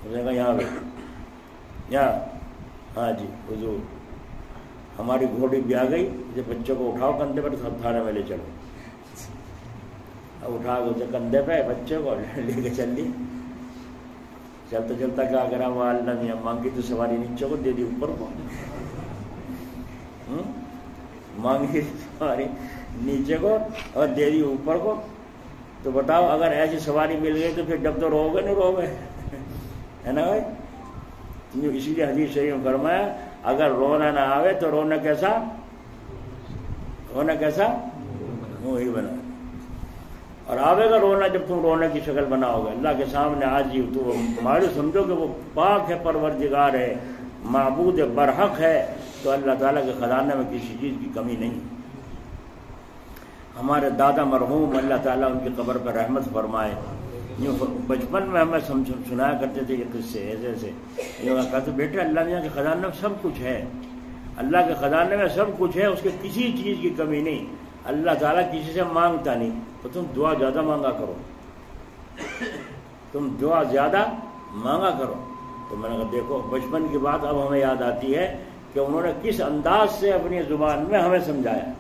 اس نے کہا یہاں یہاں ہاں جی حضور ہماری گھوڑی بھی آ گئی، اسے بچوں کو اٹھاؤ کندھے پر تھانے میں لے چلو. اب اٹھا کے اسے کندھے پہ بچے کو لے کے چل لی. چلتا چلتا کیا کرا وہ اللہ نے مانگی تو سواری نیچے کو دے دی اوپر کو، مانگی سواری نیچے کو اور دے دی اوپر کو. تو بتاؤ اگر ایسی سواری مل گئی تو پھر جب تو رو گے نہیں رو گے، ہے نا بھائی. اسی لیے حدیث شریف میں فرمایا اگر رونا نہ آوے تو رونا کیسا منہ ہی بنا، اور آوے گا رونا جب تم رونے کی شکل بناؤ گے اللہ کے سامنے. آج ہی تو تمہارے سمجھو کہ وہ پاک ہے، پروردگار ہے، معبود برحق ہے، تو اللہ تعالیٰ کے خزانے میں کسی چیز کی کمی نہیں. ہمارے دادا مرحوم اللہ تعالیٰ ان کی قبر پر رحمت فرمائے، بچپن میں ہمیں سنایا کرتے تھے یہ قصے ایسے کہتے بیٹے اللہ میاں کے خزانے میں سب کچھ ہے، اللہ کے خزانے میں سب کچھ ہے، اس کے کسی چیز کی کمی نہیں. اللہ تعالیٰ کسی سے مانگتا نہیں، تو تم دعا زیادہ مانگا کرو، تم دعا زیادہ مانگا کرو. تو میں نے کہا دیکھو بچپن کی بات اب ہمیں یاد آتی ہے کہ انہوں نے کس انداز سے اپنی زبان میں ہمیں سمجھایا.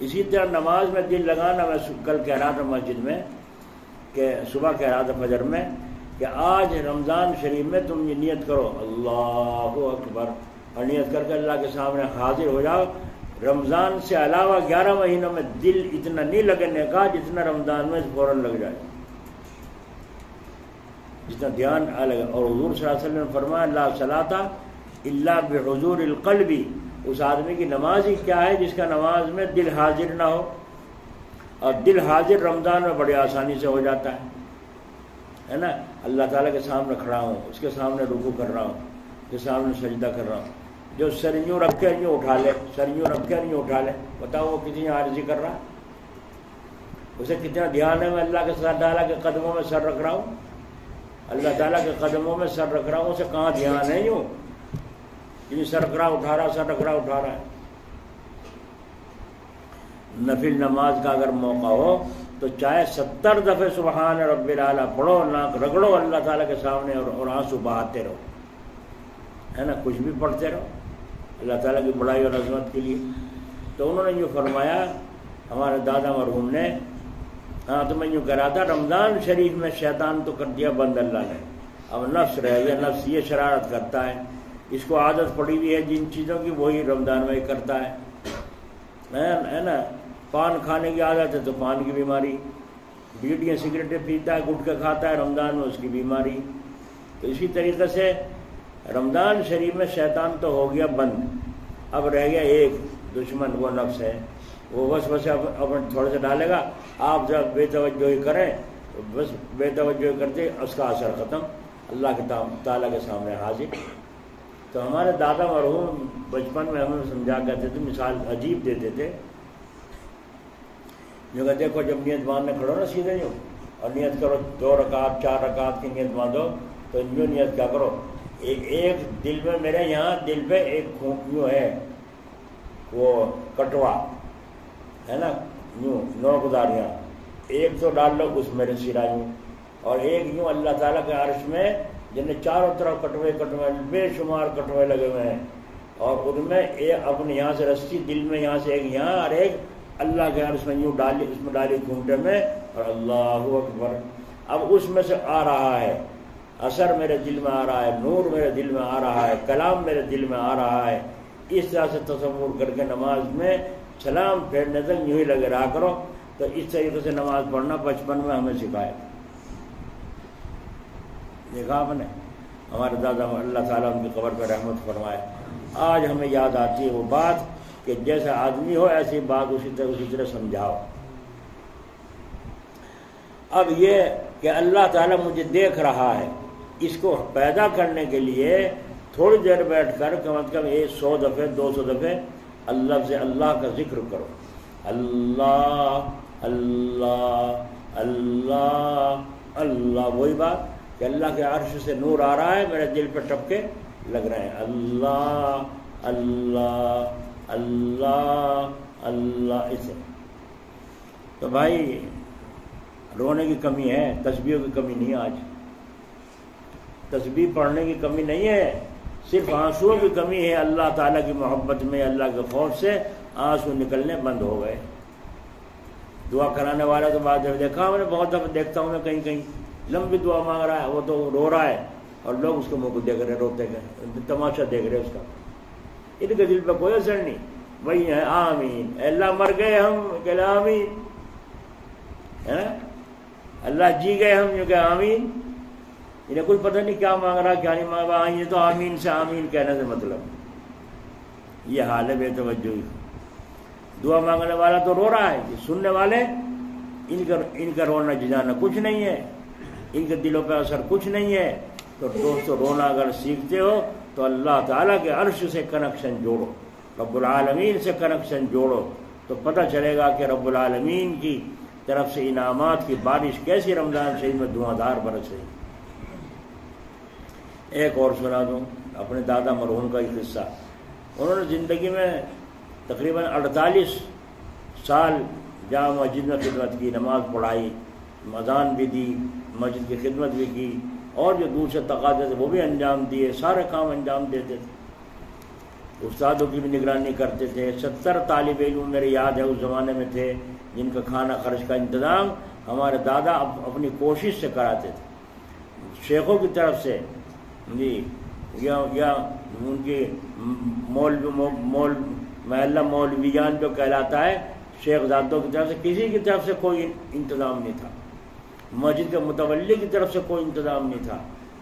اسی طرح نماز میں دل لگانا، میں کل کہہ رہا تھا مسجد میں کہ صبح کہہ رہا تھا فجر میں کہ آج رمضان شریف میں تم یہ نیت کرو اللہ اکبر، اور نیت کر کے اللہ کے سامنے حاضر ہو جاؤ. رمضان سے علاوہ 11 مہینوں میں دل اتنا نہیں لگنے کا جتنا رمضان میں فوراً لگ جائے، جتنا دھیان الگ. اور حضور صلی اللہ علیہ وسلم نے فرمایا لا صلاۃ الا بحضور القلب، اس آدمی کی نماز ہی کیا ہے جس کا نماز میں دل حاضر نہ ہو. اور دل حاضر رمضان میں بڑی آسانی سے ہو جاتا ہے نا. اللہ تعالیٰ کے سامنے کھڑا ہوں، اس کے سامنے رکوع کر رہا ہوں، اس کے سامنے سجدہ کر رہا ہوں. جو سر یوں رکھ کے یوں اٹھا لے، سر یوں رکھ کے یوں اٹھا لے، بتاؤ وہ کتنی عاجزی کر رہا، اسے کتنا دھیان ہے میں اللہ کے ساتھ تعالیٰ کے قدموں میں سر رکھ رہا ہوں، اللہ تعالیٰ کے قدموں میں سر رکھ رہا ہوں. اسے کہاں دھیان ہے یوں سر رکھ رہا اٹھا رہا، سر رکھ رہا اٹھا رہا ہے. نفل نماز کا اگر موقع ہو تو چاہے 70 دفعہ سبحان رب العالی پڑھو، ناک رگڑو اللہ تعالیٰ کے سامنے اور آنسو بہاتے رہو، ہے نا، کچھ بھی پڑھتے رہو اللہ تعالیٰ کی بڑائی اور عظمت کے لیے. تو انہوں نے یوں فرمایا ہمارے دادا مرحوم نے، ہاں تو میں یوں کہہ رہا تھا رمضان شریف میں شیطان تو کر دیا بند اللہ نے، اب نفس رہ گیا. نفس یہ شرارت کرتا ہے، اس کو عادت پڑی ہوئی ہے جن چیزوں کی وہی رمضان میں کرتا ہے نا. پان کھانے کی عادت ہے تو پان کی بیماری، بیڑیاں سگریٹیں پیتا ہے، گٹکا کھاتا ہے رمضان میں، اس کی بیماری. تو اسی طریقے سے رمضان شریف میں شیطان تو ہو گیا بند، اب رہ گیا ایک دشمن، وہ نفس ہے. وہ بس اپنے تھوڑے سے ڈالے گا، آپ جب بے توجہی کریں بس بے توجہی کرتے اس کا اثر ختم، اللہ کے تعالیٰ کے سامنے حاضر. تو ہمارے دادا مرحوم بچپن میں ہمیں سمجھا کرتے تھے، مثال عجیب دیتے تھے، جو کہ دیکھو جب نیت باندھنے کھڑو نا سیدھے یوں اور نیت کرو 2 رکعت 4 رکعت کی نیت باندھو تو یوں نیت کیا کرو، ایک دل میں میرے یہاں دل پہ ایک یوں ہے وہ کٹوا ہے نا، یوں 9 گزاریاں، ایک تو ڈال لو اس میرے سرا یوں، اور ایک یوں اللہ تعالیٰ کے عرش میں جن چاروں طرف کٹوے بے شمار کٹوے لگے ہوئے ہیں، اور ان میں ایک اپنے یہاں سے رسی دل میں یہاں سے ایک یہاں اور ایک اللہ کے عرش میں یوں ڈالی، اس میں ڈالی گھونٹے میں، اور اللہ اکبر. اب اس میں سے آ رہا ہے اثر میرے دل میں آ رہا ہے، نور میرے دل میں آ رہا ہے، کلام میرے دل میں آ رہا ہے. اس طرح سے تصور کر کے نماز میں سلام پھیرنے تک یوں ہی لگے رہا کرو. تو اس طریقے سے نماز پڑھنا بچپن میں ہمیں سکھایا. دیکھا آپ نے ہمارے دادا اللہ تعالیٰ ان کی قبر پہ رحمت فرمائے. آج ہمیں یاد آتی ہے وہ بات کہ جیسا آدمی ہو ایسی بات اسی طرح سمجھاؤ. اب یہ کہ اللہ تعالیٰ مجھے دیکھ رہا ہے، اس کو پیدا کرنے کے لیے تھوڑی دیر بیٹھ کر کم از کم 100 دفعے 200 دفعے اللہ سے اللہ کا ذکر کرو. اللہ اللہ اللہ اللہ. وہی بات کہ اللہ کے عرش سے نور آ رہا ہے، میرے دل پہ ٹپکے لگ رہے ہیں. اللہ اللہ اللہ اللہ. اسے تو بھائی رونے کی کمی ہے، تسبیحوں کی کمی نہیں ہے. آج تسبیح پڑھنے کی کمی نہیں ہے، صرف آنسوؤں کی کمی ہے. اللہ تعالیٰ کی محبت میں اللہ کے خوف سے آنسو نکلنے بند ہو گئے. دعا کرانے والا تو بعد جب دیکھا ہم نے، بہت دفعہ دیکھتا ہوں میں کہیں کہیں لمبی دعا مانگ رہا ہے، وہ تو رو رہا ہے اور لوگ اس کے منہ کو دیکھ رہے، روتے گئے، تماشا دیکھ رہے اس کا. ان کے دل پہ کوئی اثر نہیں. وہی ہے آمین، اللہ مر گئے ہم کہ آمین، اللہ جی گئے ہم جو کہ آمین. انہیں کوئی پتہ نہیں کیا مانگ رہا کیا نہیں مانگ رہا. یہ تو آمین سے آمین کہنے سے مطلب یہ حال ہے بے توجہی. دعا مانگنے والا تو رو رہا ہے، سننے والے ان کا رونا جانا کچھ نہیں ہے، ان کے دلوں پہ اثر کچھ نہیں ہے. تو دوستو رونا اگر سیکھتے ہو تو اللہ تعالیٰ کے عرش سے کنیکشن جوڑو، رب العالمین سے کنیکشن جوڑو، تو پتہ چلے گا کہ رب العالمین کی طرف سے انعامات کی بارش کیسی رمضان شریف میں دھواں دھار برس رہی. ایک اور سنا دوں اپنے دادا مرحوم کا ایک قصہ. انہوں نے زندگی میں تقریباً 48 سال جامع مسجد میں خدمت کی، نماز پڑھائی، اذان بھی دی، مسجد کی خدمت بھی کی، اور جو دوسرے تقاضے تھے وہ بھی انجام دیے، سارے کام انجام دیتے تھے. استادوں کی بھی نگرانی کرتے تھے. 70 طالب علم میرے یاد ہے اس زمانے میں تھے جن کا کھانا خرچ کا انتظام ہمارے دادا اپنی کوشش سے کراتے تھے. شیخوں کی طرف سے جی یا ان کی محلہ مولویان جو کہلاتا ہے شیخ زادوں کی طرف سے کسی کی طرف سے کوئی انتظام نہیں تھا. مسجد کے متولی کی طرف سے کوئی انتظام نہیں تھا.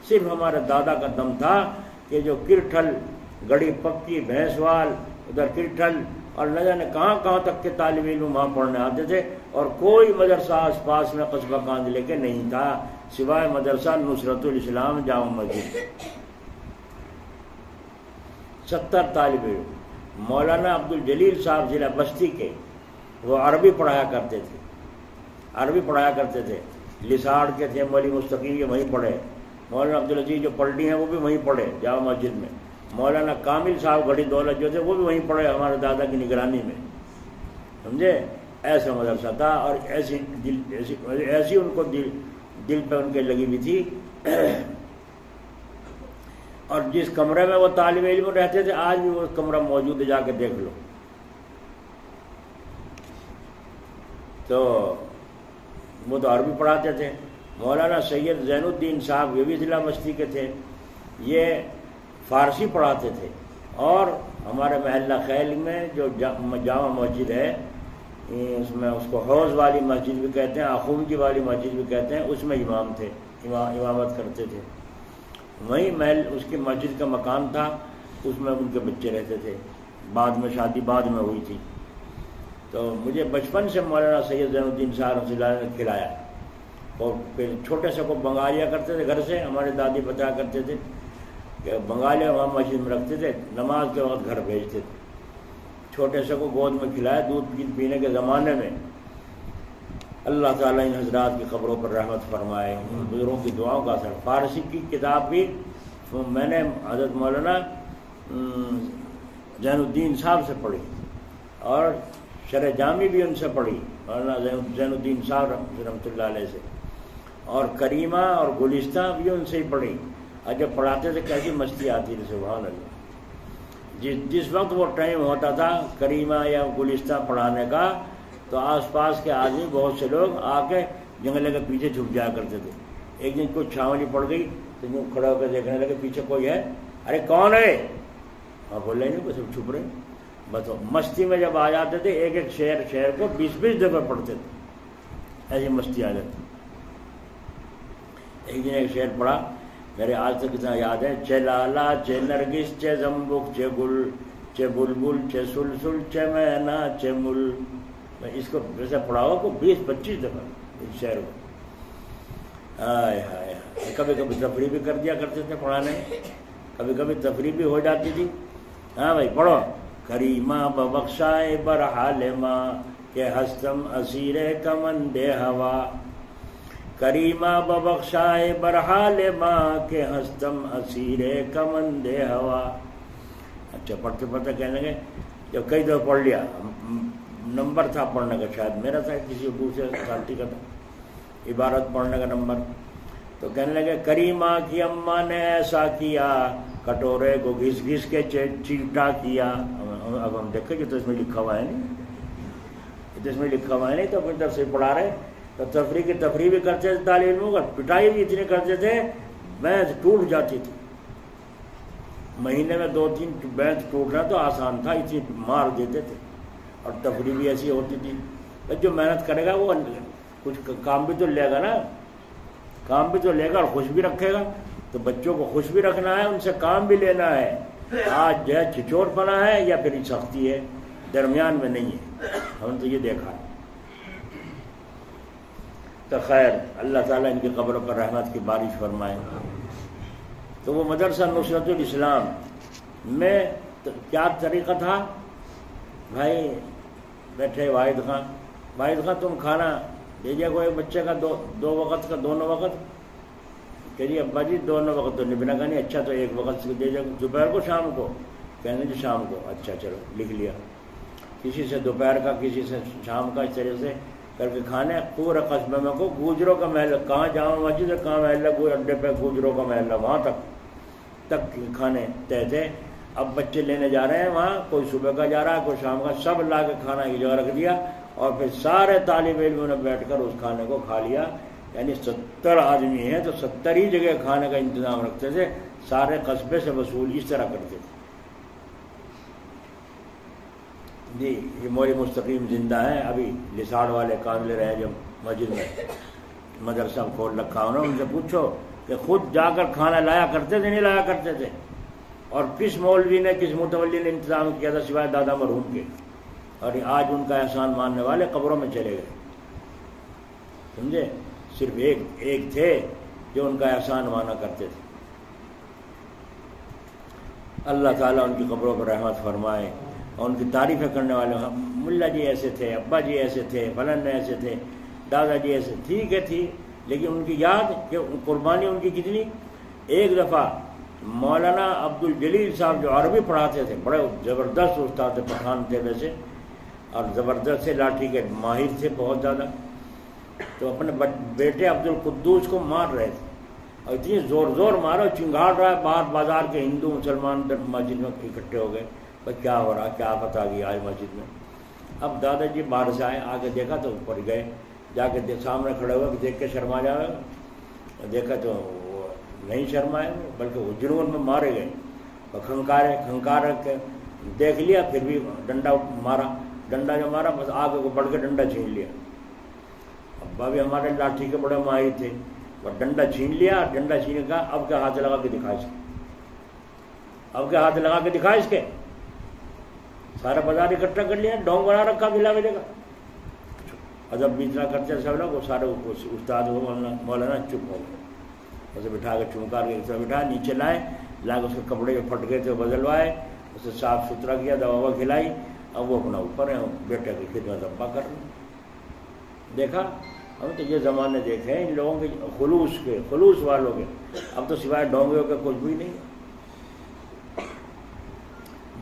صرف ہمارے دادا کا دم تھا کہ جو کرٹھل گڑی پکی بھینسوال ادھر کرٹھل اور نہ جانے کہاں کہاں تک کے طالب علم وہاں پڑھنے آتے تھے. اور کوئی مدرسہ آس پاس میں قصبہ کاندلے کے نہیں تھا سوائے مدرسہ نصرت الاسلام جامع مسجد. 70 طالب علم. مولانا عبدالجلیل صاحب ضلع بستی کے وہ عربی پڑھایا کرتے تھے. لساڑ کے تھے مولی مستقیم کے وہیں پڑھے. مولانا عبدالعزیز جو پلٹی ہیں وہ بھی وہیں پڑھے جامع مسجد میں. مولانا کامل صاحب گھڑی دولت جو تھے وہ بھی وہیں پڑھے ہمارے دادا کی نگرانی میں. سمجھے ایسا مدرسہ تھا اور ایسی ان کو دل پہ ان کے لگی ہوئی تھی. اور جس کمرے میں وہ طالب علم رہتے تھے آج بھی وہ کمرہ موجود ہے جا کے دیکھ لو. تو وہ تو عربی پڑھاتے تھے. مولانا سید زین الدین صاحب یہ بھی ضلع بستی کے تھے. یہ فارسی پڑھاتے تھے. اور ہمارے محلہ خیل میں جو جامع مسجد ہے اس میں اس کو حوض والی مسجد بھی کہتے ہیں آخونجی والی مسجد بھی کہتے ہیں اس میں امام تھے امامت کرتے تھے. وہیں محل اس کی مسجد کا مکان تھا اس میں ان کے بچے رہتے تھے. بعد میں شادی بعد میں ہوئی تھی. تو مجھے بچپن سے مولانا سید زین الدین صاحب رحمۃ اللہ نے کھلایا. اور پھر چھوٹے سے کو بنگالیا کرتے تھے گھر سے. ہمارے دادی بتایا کرتے تھے کہ بنگالیا وہاں مسجد میں رکھتے تھے نماز کے وقت گھر بھیجتے تھے. چھوٹے سے کو گود میں کھلایا دودھ پینے کے زمانے میں. اللہ تعالیٰ ان حضرات کی قبروں پر رحمت فرمائے. ان بزرگوں کی دعاؤں کا اثر. فارسی کی کتاب بھی میں نے حضرت مولانا زین الدین صاحب سے پڑھی اور شرح جامی بھی ان سے پڑھی مولانا زین الدین صاحب رحمۃ اللہ علیہ سے. اور کریمہ اور گلستہ بھی ان سے ہی پڑھی. اور جب پڑھاتے تھے کیسی مستی آتی تھی سبحان اللہ. جس وقت وہ ٹائم ہوتا تھا کریمہ یا گلستہ پڑھانے کا تو آس پاس کے آدمی بہت سے لوگ آ کے جنگلے کے پیچھے چھپ جایا کرتے تھے. ایک دن کوئی چھاونی پڑ گئی تو یوں کھڑے ہو کے دیکھنے لگے پیچھے کوئی ہے. ارے کون ہے؟ ہاں بول رہے نہیں کوئی سب چھپ رہے. بس مستی میں جب آ جاتے تھے ایک ایک شعر کو 20 دفعہ پڑھتے تھے. ایسی مستی آ جاتی. ایک دن ایک شعر پڑھا میرے آج تک اتنا یاد ہے. چے لالا چے نرگس چے زمبک چے گل چے بلبل چے سلسل چے مینا چے مل. میں اس کو ویسے پڑھاؤ کو 20-25 دفعہ اس شعر کو. ہائے ہائے. کبھی کبھی تفریح بھی کر دیا کرتے تھے پڑھانے. کبھی کبھی تفریح بھی ہو جاتی تھی. ہاں بھائی پڑھو. کریمہ ببخشائے برحال ماں کہ ہستم اسیر کمند ہوا. کریمہ ببخشائے برحال ماں کہ ہستم اسیر کمند ہوا. اچھا پڑھتے پڑھتے کہنے لگے جب کئی دفعہ پڑھ لیا نمبر تھا پڑھنے کا شاید میرا تھا کسی دوسرے ساتھی کا تھا عبارت پڑھنے کا نمبر. تو کہنے لگے کریمہ کی اماں نے ایسا کیا کٹورے کو گھس گھس کے چیٹا کیا. اب ہم دیکھیں کہ تو اس میں لکھا ہوا ہے نہیں تو اس میں لکھا ہوا ہے نہیں تو پھر سے پڑھا رہے. تو تفریح بھی کرتے تھے طالب علموں کا. پٹائی بھی اتنے کرتے تھے بینچ ٹوٹ جاتی تھی. مہینے میں 2-3 بینچ ٹوٹنا تو آسان تھا اتنی مار دیتے تھے. اور تفریح بھی ایسی ہوتی تھی. جو محنت کرے گا وہ کچھ کام بھی تو لے گا نا. کام بھی تو لے گا اور خوش بھی رکھے گا. تو بچوں کو خوش بھی رکھنا ہے ان سے کام بھی لینا ہے. آج جو ہے چھچور پنا ہے یا پھر سختی ہے درمیان میں نہیں ہے. ہم تو یہ دیکھا. تو خیر اللہ تعالیٰ ان کی قبروں پر رحمت کی بارش فرمائے. تو وہ مدرسہ نصرت الاسلام میں کیا طریقہ تھا بھائی. بیٹھے واحد خان تم کھانا دیجیے کوئی بچے کا دو وقت کا دونوں وقت. کہیے ابا جی دونوں وقت تو نبنا کا نہیں. اچھا تو ایک وقت سے دیجیے دوپہر کو شام کو. کہنے جی شام کو. اچھا چلو لکھ لیا. کسی سے دوپہر کا کسی سے شام کا اس طرح سے کر کے کھانے. پورے قصبے میں کو گوجروں کا محل کہاں جامع مسجد ہے کہاں محلہ اڈے پہ گوجروں کا محلہ وہاں تک کھانے طے تھے. اب بچے لینے جا رہے ہیں وہاں، کوئی صبح کا جا رہا ہے کوئی شام کا، سب لا کے کھانا کی جگہ رکھ دیا اور پھر سارے طالب علموں نے بیٹھ کر اس کھانے کو کھا لیا. یعنی 70 آدمی ہیں تو 70 ہی جگہ کھانے کا انتظام رکھتے تھے، سارے قصبے سے وصول اس طرح کرتے تھے. جی یہ موری مستقیم زندہ ہے، ابھی لساڑ والے کام لے رہے ہیں جو مسجد میں مدرسہ کھول رکھا انہوں نے، ان سے پوچھو کہ خود جا کر کھانا لایا کرتے تھے نہیں لایا کرتے تھے، اور کس مولوی نے کس متولی نے انتظام کیا تھا سوائے دادا مرحوم کے. اور آج ان کا احسان ماننے والے قبروں میں چلے گئے. سمجھے؟ صرف ایک تھے جو ان کا احسان مانا کرتے تھے. اللہ تعالیٰ ان کی قبروں پر رحمت فرمائے اور ان کی تعریفیں کرنے والے، ملا جی ایسے تھے، ابا جی ایسے تھے، فلان ایسے تھے، دادا جی ایسے. ٹھیک ہے تھی، لیکن ان کی یاد کہ قربانی ان کی کتنی. ایک دفعہ مولانا عبد الجلیل صاحب جو عربی پڑھاتے تھے، بڑے زبردست استاد تھے، پٹھان تھے ویسے، اور زبردست سے لاٹھی کے ماہر تھے بہت زیادہ. تو اپنے بیٹے عبد القدوس کو مار رہے تھے اور اتنی زور مارو، چنگاڑ رہا ہے باہر بازار کے ہندو مسلمان مسجد میں اکٹھے ہو گئے. کیا ہو رہا، کیا آفت آ گئی آج مسجد میں. اب دادا جی باہر سے آئے، آگے دیکھا تو اوپر گئے، جا کے سامنے کھڑے ہوئے کہ دیکھ کے شرما جائے. دیکھا تو وہ نہیں شرمائے بلکہ وہ جنون میں مارے گئے. کھنکار کے دیکھ لیا، پھر بھی ڈنڈا مارا. ڈنڈا جو مارا بس آگے کو بڑھ کے ڈنڈا چھین لیا. ابا بھی ہمارے لاٹھی کے بڑے ماہر تھے، اور ڈنڈا چھین لیا. ڈنڈا چھین کا اب کیا ہاتھ لگا کے دکھا اس کے، اب کیا ہاتھ لگا کے دکھا اس کے. سارا بازار اکٹھا کر لیا، ڈونگ بنا رکھا دلا کے دیکھا. ادب بھی اتنا کرتے سب لوگ، وہ سارے استاد مولانا چپ ہو گئے. اسے بٹھا کے چمکار کے بٹھا نیچے لائے، لا کے اس کے کپڑے جو پھٹ گئے تھے وہ بدلوائے، اسے صاف ستھرا کیا، دوا کھلائی. اب وہ اپنا اوپر ہے، بیٹے کی خدمت ابا کر رہے. دیکھا ہم تو یہ زمانے دیکھے ہیں ان لوگوں کے خلوص والوں کے. اب تو سوائے ڈونگیوں کے کچھ بھی نہیں.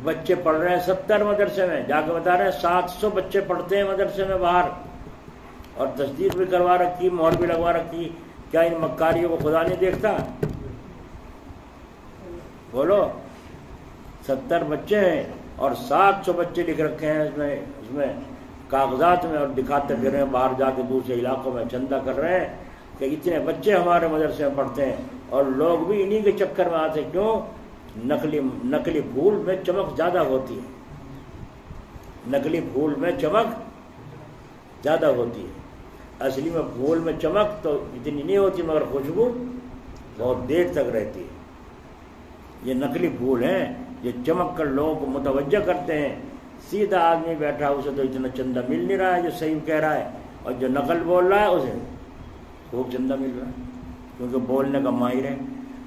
بچے پڑھ رہے ہیں 70 مدرسے میں، جا کے بتا رہے ہیں 700 بچے پڑھتے ہیں مدرسے میں باہر، اور تصدیق بھی کروا رکھی، مہر بھی لگوا رکھی. کیا ان مکاریوں کو خدا نہیں دیکھتا؟ بولو. 70 بچے ہیں اور 700 بچے لکھ رکھے ہیں اس میں کاغذات میں، اور دکھاتے پھر رہے ہیں باہر جا کے دوسرے علاقوں میں چندہ کر رہے ہیں کہ اتنے بچے ہمارے مدرسے میں پڑھتے ہیں. اور لوگ بھی انہی کے چکر میں آتے. کیوں؟ نقلی پھول میں چمک زیادہ ہوتی ہے. نقلی پھول میں چمک زیادہ ہوتی ہے. اصلی میں پھول میں چمک تو اتنی نہیں ہوتی، مگر خوشبو بہت دیر تک رہتی ہے. یہ نقلی پھول ہیں، یہ چمک کر لوگوں کو متوجہ کرتے ہیں. سیدھا آدمی بیٹھا اسے تو اتنا چندہ مل نہیں رہا ہے جو صحیح کہہ رہا ہے، اور جو نقل بول رہا ہے اسے خوب چندہ مل رہا ہے کیونکہ بولنے کا ماہر ہے.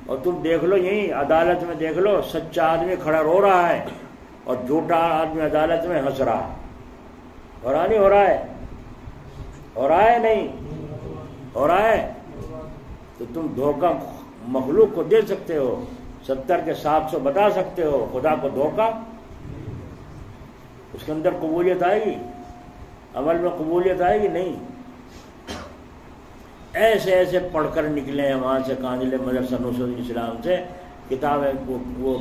اور تم دیکھ لو، یہی عدالت میں دیکھ لو، سچا آدمی کھڑا رو رہا ہے اور جھوٹا آدمی عدالت میں ہنس رہا ہے. ہو رہا نہیں ہو رہا ہے؟ ہو رہا ہے نہیں ہو رہا ہے؟ تو تم دھوکہ مخلوق کو دے سکتے ہو، 70 کے 700 بتا سکتے ہو، خدا کو دھوکہ. اس کے اندر قبولیت آئے گی؟ عمل میں قبولیت آئے گی؟ نہیں. ایسے پڑھ کر نکلے ہیں وہاں سے کاندلے مدرسہ نصرت اسلام سے. کتابیں وہ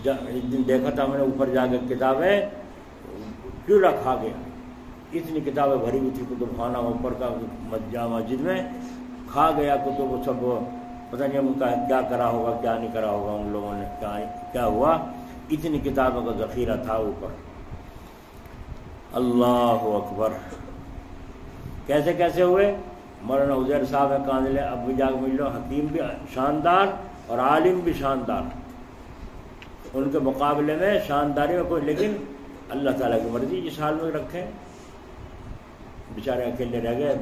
ایک دن دیکھا تھا میں نے اوپر جا کے، کتابیں کیڑا کھا گیا. اتنی کتابیں بھری ہوئی تھی کتب خانہ اوپر کا جامع مسجد میں، کھا گیا کتب. سب پتہ نہیں ان کا کیا کرا ہوگا کیا نہیں کرا ہوگا ان لوگوں نے، کیا ہوا. اتنی کتابوں کا ذخیرہ تھا اوپر. اللہ اکبر. کیسے کیسے ہوئے؟ مولانا عزیر صاحب ہے کاندلے، اب بھی جا کے مل لو. حکیم بھی شاندار اور عالم بھی شاندار، ان کے مقابلے میں شانداری میں کوئی. لیکن اللہ تعالیٰ کی مرضی جس حال میں رکھے، بیچارے اکیلے رہ گئے.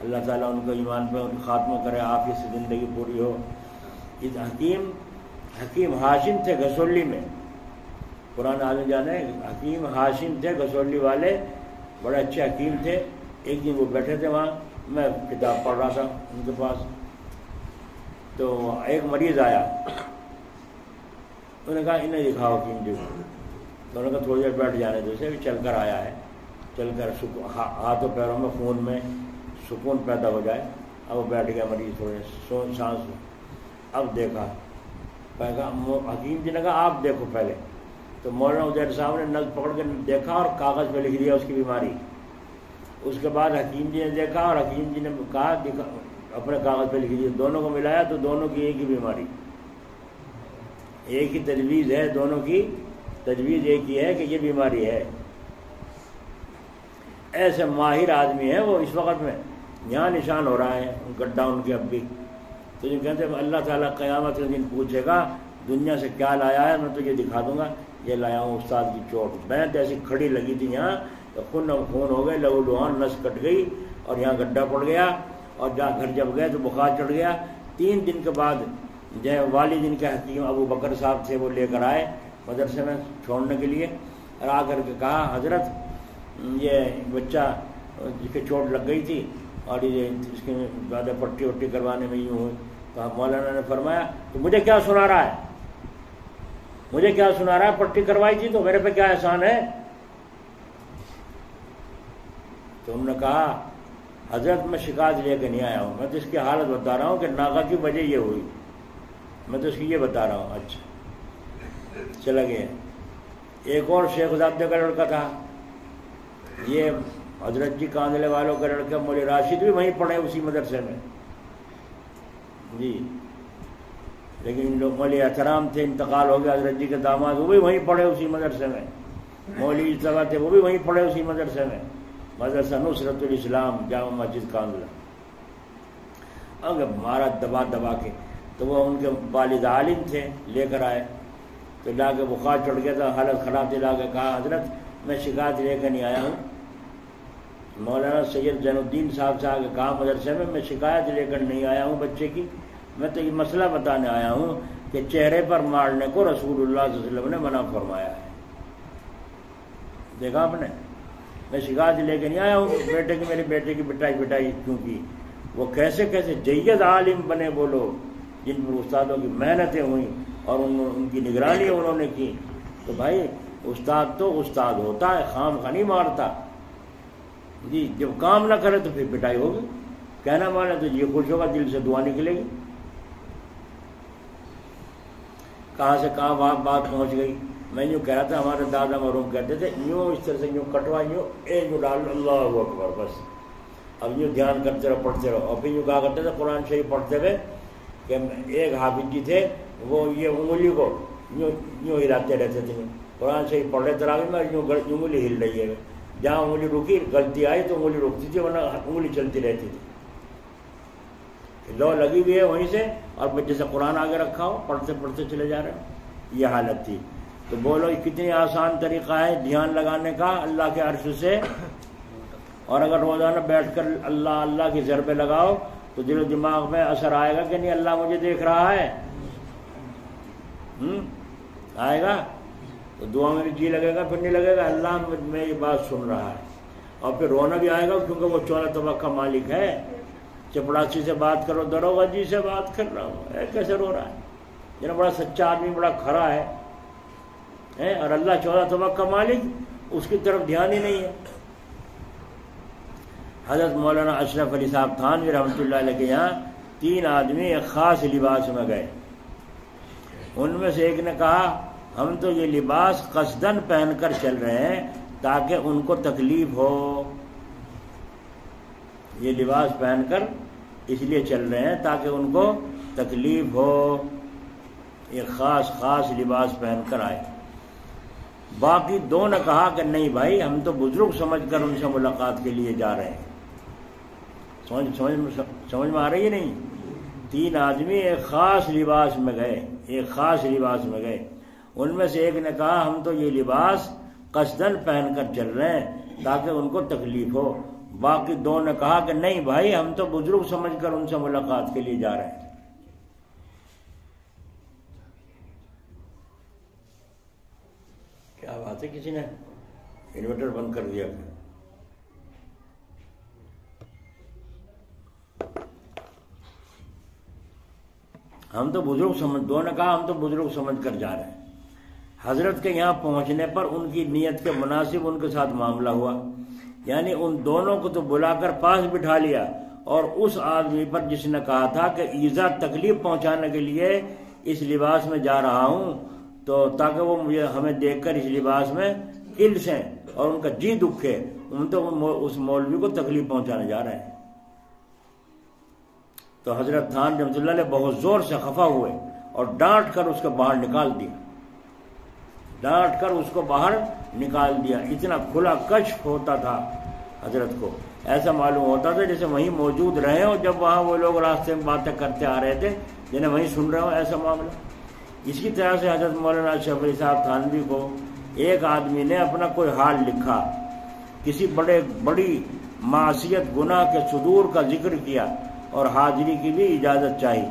اللہ تعالیٰ ان کو ایمان پہ ان خاتمہ کرے، عافیت سے زندگی پوری ہو. اس حکیم ہاشم تھے گھسولی میں، قرآن عالم جانے. حکیم ہاشم تھے گھسولی والے، بڑے اچھے حکیم تھے. ایک دن وہ بیٹھے تھے وہاں، میں کتاب پڑھ رہا تھا ان کے پاس، تو ایک مریض آیا. انہوں نے کہا انہیں دکھاؤ حکیم جی. تو انہوں نے کہا تھوڑی دیر بیٹھ جانے دو، اسے بھی چل کر آیا ہے، چل کر ہاتھوں پیروں میں خون میں سکون پیدا ہو جائے. اب وہ بیٹھ گیا مریض، تھوڑے سانس. اب دیکھا حکیم جی نے کہا آپ دیکھو پہلے. تو مولانا عزیر صاحب نے نبض پکڑ کے دیکھا اور کاغذ پہ لکھ دیا اس کی بیماری. اس کے بعد حکیم جی نے دیکھا اور حکیم جی نے کہا اپنے کاغذ پہ لکھ دیا. دونوں کو ملایا تو دونوں کی ایک ہی بیماری, ایک ہی تجویز ہے, دونوں کی تجویز ایک ہی ہے کہ یہ بیماری ہے. ایسے ماہر آدمی ہے وہ. اس وقت میں یہاں نشان ہو رہا ہے گڈھا ان کے اب بھی. تو یہ کہتے ہیں اللہ تعالیٰ قیامت کے دن پوچھے گا دنیا سے کیا لایا ہے, میں تجھے دکھا دوں گا. یہ لایا ہوں استاد کی چوٹ. بینت ایسی کھڑی لگی تھی یہاں تو خون ہو گئے, لہو لہان, نس کٹ گئی اور یہاں گڈھا پڑ گیا. اور گھر جب گئے تو بخار چڑھ گیا. 3 دن کے بعد جو والد ان کے حکیم ابو بکر صاحب تھے وہ لے کر آئے مدرسے میں چھوڑنے کے لیے. اور آ کر کے کہا حضرت یہ بچہ جس کے چوٹ لگ گئی تھی اور یہ اس کے زیادہ پٹی وٹی کروانے میں یوں ہوئی. تو مولانا نے فرمایا تو مجھے کیا سنا رہا ہے, مجھے کیا سنا رہا ہے, پٹی کروائی تھی تو میرے پہ کیا احسان ہے. تو انہوں نے کہا حضرت میں شکایت لے کے نہیں آیا ہوں, میں تو اس کی حالت بتا رہا ہوں کہ ناغا کی وجہ یہ ہوئی, میں تو اس کی یہ بتا رہا ہوں. اچھا چلا گیا. ایک اور شیخ زادے کا لڑکا تھا, یہ حضرت جی کاندلے والوں کا لڑکا مولوی راشد بھی وہیں پڑھے اسی مدرسے میں جی. لیکن لوگ مولوی احترام تھے, انتقال ہو گیا, حضرت جی کے داماد وہ بھی وہیں پڑھے اسی مدرسے میں. مولوی اجتبا تھے وہ بھی وہیں پڑھے اسی مدرسے میں, مدرسہ نصرت الاسلام جامع مسجد کاندلا. اگر مارا دبا دبا کے تو وہ ان کے والد عالم تھے, لے کر آئے تو لا کے بخار چڑھ گیا تھا, حالت خراب تھی. لا کے کہا حضرت میں شکایت لے کر نہیں آیا ہوں. مولانا سید زین الدین صاحب سے آگے کہا مدرسے میں شکایت لے کر نہیں آیا ہوں بچے کی, میں تو یہ مسئلہ بتانے آیا ہوں کہ چہرے پر مارنے کو رسول اللہ صلی اللہ علیہ وسلم نے منع فرمایا ہے. دیکھا آپ نے, میں شکایت لے کے نہیں آیا ہوں بیٹے کی, میرے بیٹے کی پٹائی کیوں کی. وہ کیسے کیسے جید عالم بنے وہ لوگ جن پر استادوں کی محنتیں ہوئیں اور ان کی نگرانی انہوں نے کی. تو بھائی استاد تو استاد ہوتا ہے, خام خواہ نہیں مارتا جی. جب کام نہ کرے تو پھر پٹائی ہوگی, کہنا مانے تو یہ خوش ہوگا, دل سے دعا نکلے گی. کہاں سے کہاں بات پہنچ گئی. میں یوں کہہ رہا تھا ہمارے دادا مرحوم کہتے تھے یوں اس طرح سے یوں کٹوا یوں ایک ڈال اللہ اکبر بس. اب یوں دھیان کرتے رہو, پڑھتے رہو. اور پھر یوں کہا کرتے تھے قرآن شریف پڑھتے ہوئے کہ ایک حافظ جی تھے وہ یہ انگلی کو یوں ہلاتے رہتے تھے. قرآن شریف پڑھ رہے تراویح میں یوں انگلی ہل رہی ہے, جہاں انگلی رکی غلطی آئی تو انگلی رکتی تھی ورنہ انگلی چلتی رہتی تھی. لو لگی ہوئی ہے وہیں سے, اور جیسے قرآن آگے رکھا ہو پڑھتے پڑھتے چلے جا رہے ہیں. یہ حالت تھی. تو بولو کتنی آسان طریقہ ہے دھیان لگانے کا اللہ کے عرش سے. اور اگر روزانہ بیٹھ کر اللہ اللہ کی ضربیں لگاؤ تو دل و دماغ میں اثر آئے گا کہ نہیں اللہ مجھے دیکھ رہا ہے. آئے گا تو دعا میں بھی جی لگے گا, پھر نہیں لگے گا اللہ میں یہ بات سن رہا ہے. اور پھر رونا بھی آئے گا کیونکہ وہ 14 طبق کا مالک ہے. چپڑاسی سے بات کرو, دروگا جی سے بات کر رہا ہوں, کیسے رو رہا ہے. جنا بڑا سچا آدمی, بڑا کھڑا ہے, اور اللہ 14 طبق کا مالک, اس کی طرف دھیان ہی نہیں ہے. حضرت مولانا اشرف علی صاحب تھانوی رحمۃ اللہ علیہ کے یہاں 3 آدمی ایک خاص لباس میں گئے. ان میں سے ایک نے کہا ہم تو یہ لباس قصدن پہن کر چل رہے ہیں تاکہ ان کو تکلیف ہو. یہ لباس پہن کر اس لیے چل رہے ہیں تاکہ ان کو تکلیف ہو. ایک خاص لباس پہن کر آئے. باقی 2 نے کہا کہ نہیں بھائی ہم تو بزرگ سمجھ کر ان سے ملاقات کے لیے جا رہے ہیں. سمجھ میں آ رہی ہے نہیں. 3 آدمی ایک خاص لباس میں گئے. ان میں سے ایک نے کہا ہم تو یہ لباس قصدن پہن کر چل رہے ہیں تاکہ ان کو تکلیف ہو. باقی 2 نے کہا کہ نہیں بھائی ہم تو بزرگ سمجھ کر ان سے ملاقات کے لیے جا رہے ہیں. کیا بات ہے, کسی نے انورٹر بند کر دیا. ہم تو بزرگ سمجھ, 2 نے کہا ہم تو بزرگ سمجھ کر جا رہے ہیں. حضرت کے یہاں پہنچنے پر ان کی نیت کے مناسب ان کے ساتھ معاملہ ہوا. یعنی ان دونوں کو تو بلا کر پاس بٹھا لیا, اور اس آدمی پر جس نے کہا تھا کہ ایذا تکلیف پہنچانے کے لیے اس لباس میں جا رہا ہوں تو تاکہ وہ مجھے ہمیں دیکھ کر اس لباس میں کلسیں اور ان کا جی دکھے، ان تو اس مولوی کو تکلیف پہنچانے جا رہے ہیں۔ تو حضرت تھان رحمۃ اللہ علیہ بہت زور سے خفا ہوئے اور ڈانٹ کر اس کو باہر نکال دیا، ڈانٹ کر اس کو باہر نکال دیا۔ اتنا کھلا کشف ہوتا تھا حضرت کو، ایسا معلوم ہوتا تھا جیسے وہیں موجود رہے ہو جب وہاں وہ لوگ راستے میں باتیں کرتے آ رہے تھے، جنہیں وہیں سن رہے ہو، ایسا معاملہ۔ اسی طرح سے حضرت مولانا اشرف علی صاحب تھانوی کو ایک آدمی نے اپنا کوئی حال لکھا، کسی بڑی معصیت گناہ کے صدور کا ذکر کیا اور حاضری کی بھی اجازت چاہی۔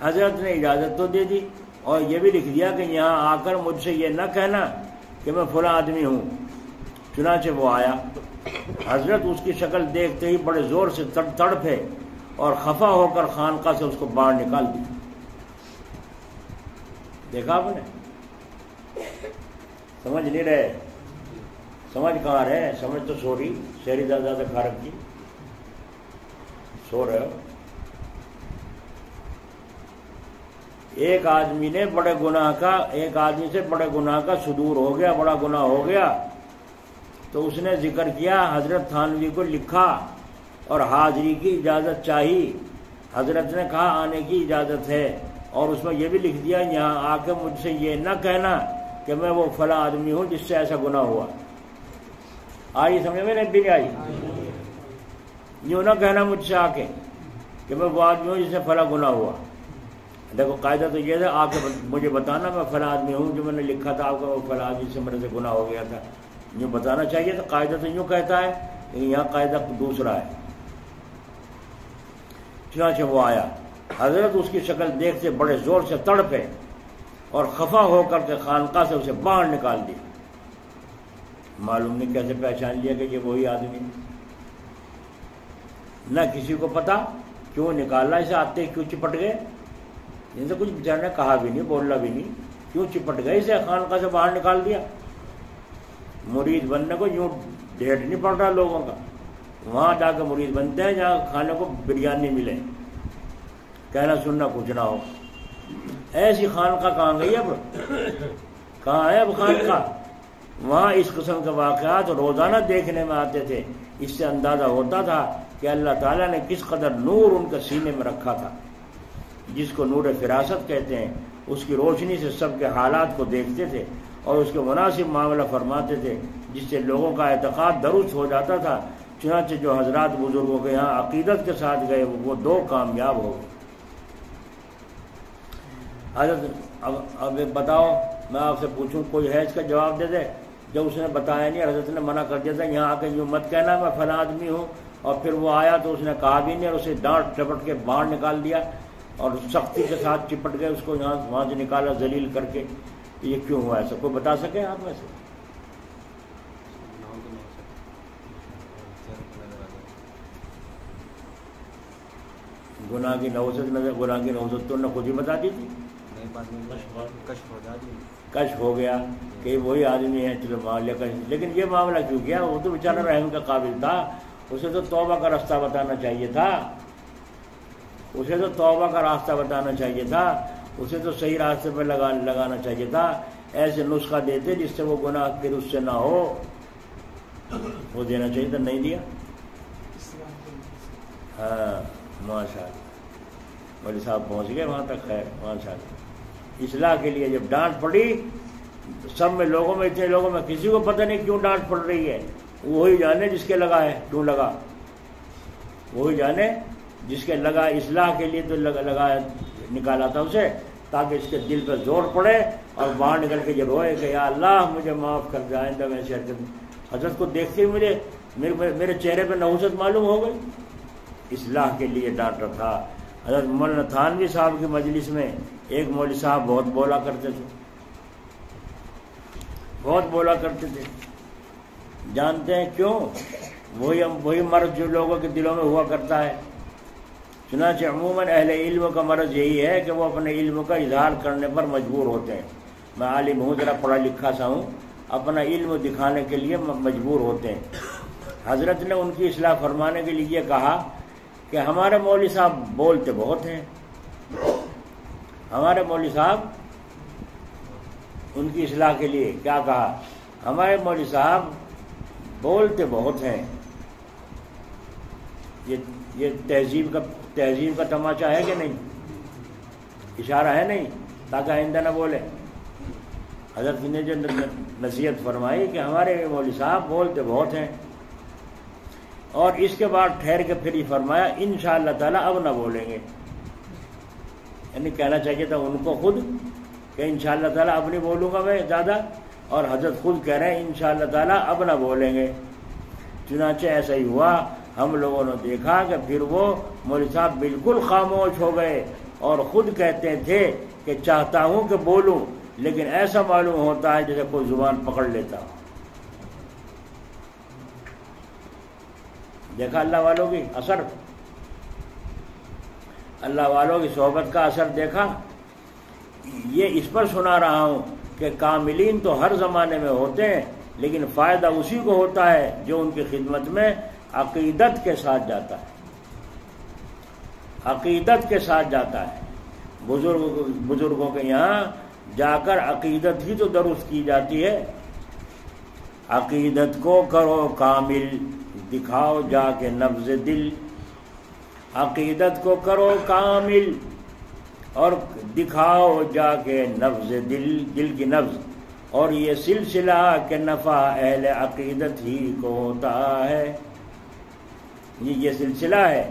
حضرت نے اجازت تو دے دی اور یہ بھی لکھ دیا کہ یہاں آ کر مجھ سے یہ نہ کہنا کہ میں فلاں آدمی ہوں۔ چنانچہ وہ آیا، حضرت اس کی شکل دیکھتے ہی بڑے زور سے تڑپے اور خفا ہو کر خانقاہ سے اس کو باہر نکال دیا۔ دیکھا آپ نے؟ سمجھ نہیں رہے؟ سمجھ کہاں رہے؟ سمجھ تو سو رہی، شہری زیادہ کھا رکھی، سو رہے ہو۔ ایک آدمی سے بڑے گناہ کا صدور ہو گیا، بڑا گناہ ہو گیا، تو اس نے ذکر کیا، حضرت تھانوی کو لکھا اور حاضری کی اجازت چاہی۔ حضرت نے کہا آنے کی اجازت ہے، اور اس میں یہ بھی لکھ دیا یہاں آ کے مجھ سے یہ نہ کہنا کہ میں وہ فلاں آدمی ہوں جس سے ایسا گناہ ہوا۔ آئی سمجھ میں نہیں بھی آئی؟ یوں نہ کہنا مجھ سے آ کے کہ میں وہ آدمی ہوں جس سے فلاں گناہ ہوا۔ دیکھو قاعدہ تو یہ تھا، آ کے مجھے بتانا میں فلاں آدمی ہوں جو میں نے لکھا تھا آپ کا، وہ فلاں آدمی سے میرے سے گناہ ہو گیا تھا، یوں بتانا چاہیے تھا۔ قاعدہ تو یوں کہتا ہے، لیکن یہاں قاعدہ دوسرا ہے۔ چنانچہ وہ آیا، حضرت اس کی شکل دیکھتے بڑے زور سے تڑپے اور خفا ہو کر کے خانقاہ سے اسے باہر نکال دیا۔ معلوم نہیں کیسے پہچان لیا کہ یہ وہی آدمی، نہ کسی کو پتا کیوں نکالا، اسے آتے کیوں چپٹ گئے، جن سے کچھ بیچارے نے کہا بھی نہیں، بولنا بھی نہیں، کیوں چپٹ گئے، اسے خانقاہ سے باہر نکال دیا۔ مرید بننے کو یوں ڈھیٹ نہیں پڑ رہا لوگوں کا، وہاں جا کے مرید بنتے ہیں جہاں کھانے کو بریانی ملے، کہنا سننا کچھ نہ ہو۔ ایسی خانقاہ کہاں گئی اب؟ کہاں ہے اب خانقاہ؟ وہاں اس قسم کے واقعات روزانہ دیکھنے میں آتے تھے۔ اس سے اندازہ ہوتا تھا کہ اللہ تعالیٰ نے کس قدر نور ان کے سینے میں رکھا تھا، جس کو نور فراست کہتے ہیں۔ اس کی روشنی سے سب کے حالات کو دیکھتے تھے اور اس کے مناسب معاملہ فرماتے تھے، جس سے لوگوں کا اعتقاد درست ہو جاتا تھا۔ چنانچہ جو حضرات بزرگوں کے یہاں عقیدت کے ساتھ گئے وہ دو کامیاب ہو گئے۔ حضرت اب بتاؤ، میں آپ سے پوچھوں، کوئی ہے اس کا جواب دے دے؟ جب اس نے بتایا نہیں، حضرت نے منع کر دیا تھا یہاں آ کے یوں مت کہنا میں فلاں آدمی ہوں، اور پھر وہ آیا تو اس نے کہا بھی نہیں اور اسے ڈانٹ ٹپٹ کے باہر نکال دیا اور سختی کے ساتھ چپٹ گئے، اس کو وہاں سے نکالا ذلیل کر کے۔ یہ کیوں ہوا ایسا؟ کوئی بتا سکے آپ میں سے؟ گناہ کی نوزت نظر، گناہ کی نوزت تو انہوں نے خود ہی بتا دی تھی، کشف ہو گیا کہ وہی آدمی ہے، چلو مان لیا کشف۔ لیکن یہ معاملہ کیوں کیا؟ وہ تو بیچارہ رحم کا قابل تھا، اسے تو توبہ کا راستہ بتانا چاہیے تھا، اسے تو توبہ کا راستہ بتانا چاہیے تھا، اسے تو صحیح راستے پہ لگانا چاہیے تھا۔ ایسے نسخہ دیتے جس سے وہ گناہ پھر اس سے نہ ہو، وہ دینا چاہیے تھا، نہیں دیا۔ ہاں ماشاء اللہ، مولوی صاحب پہنچ گئے وہاں تک، خیر ماشاء اللہ۔ اصلاح کے لیے جب ڈانٹ پڑی سب میں، لوگوں میں، اتنے لوگوں میں، کسی کو پتہ نہیں کیوں ڈانٹ پڑ رہی ہے، وہی جانے جس کے لگا ہے، کیوں لگا، وہی جانے جس کے لگا۔ اصلاح کے لیے تو لگا نکالا تھا اسے، تاکہ اس کے دل پہ زور پڑے اور باہر نکل کے یہ روئے کہ یا اللہ مجھے معاف کر دے، آئندہ میں ایسے حرکت۔ حضرت کو دیکھتے ہی مجھے میرے چہرے پہ نحوست معلوم ہو گئی، اصلاح کے لیے ڈانٹا تھا۔ حضرت مولانا تھانوی صاحب کی مجلس میں ایک مولوی صاحب بہت بولا کرتے تھے، بہت بولا کرتے تھے۔ جانتے ہیں کیوں؟ وہی مرض جو لوگوں کے دلوں میں ہوا کرتا ہے۔ چنانچہ عموماً اہل علم کا مرض یہی ہے کہ وہ اپنے علم کا اظہار کرنے پر مجبور ہوتے ہیں۔ میں عالم ہوں، ذرا پڑھا لکھا سا ہوں، اپنا علم دکھانے کے لیے مجبور ہوتے ہیں۔ حضرت نے ان کی اصلاح فرمانے کے لیے یہ کہا کہ ہمارے مولوی صاحب بولتے بہت ہیں، ہمارے مولوی صاحب ان کی اصلاح کے لیے کیا کہا، ہمارے مولوی صاحب بولتے بہت ہیں، یہ تہذیب کا تماچا ہے کہ نہیں، اشارہ ہے نہیں، تاکہ آئندہ نہ بولے۔ حضرت نے جو نصیحت فرمائی کہ ہمارے مولوی صاحب بولتے بہت ہیں، اور اس کے بعد ٹھہر کے پھر یہ فرمایا انشاءاللہ تعالیٰ اب نہ بولیں گے، یعنی کہنا چاہیے تھا ان کو خود کہ انشاءاللہ تعالیٰ اب نہیں بولوں گا میں زیادہ، اور حضرت خود کہہ رہے ہیں انشاءاللہ تعالیٰ اب نہ بولیں گے۔ چنانچہ ایسا ہی ہوا، ہم لوگوں نے دیکھا کہ پھر وہ مولوی صاحب بالکل خاموش ہو گئے، اور خود کہتے تھے کہ چاہتا ہوں کہ بولوں، لیکن ایسا معلوم ہوتا ہے جیسے کوئی زبان پکڑ لیتا ہو۔ دیکھا اللہ والوں کی اثر، اللہ والوں کی صحبت کا اثر دیکھا۔ یہ اس پر سنا رہا ہوں کہ کاملین تو ہر زمانے میں ہوتے ہیں، لیکن فائدہ اسی کو ہوتا ہے جو ان کی خدمت میں عقیدت کے ساتھ جاتا ہے، عقیدت کے ساتھ جاتا ہے۔ بزرگوں کے یہاں جا کر عقیدت ہی تو درست کی جاتی ہے۔ عقیدت کو کرو کامل، دکھاؤ جا کے نبض دل، عقیدت کو کرو کامل اور دکھاؤ جا کے نبض دل کی نبض، اور یہ سلسلہ کہ نفع اہل عقیدت ہی کو ہوتا ہے۔ یہ سلسلہ ہے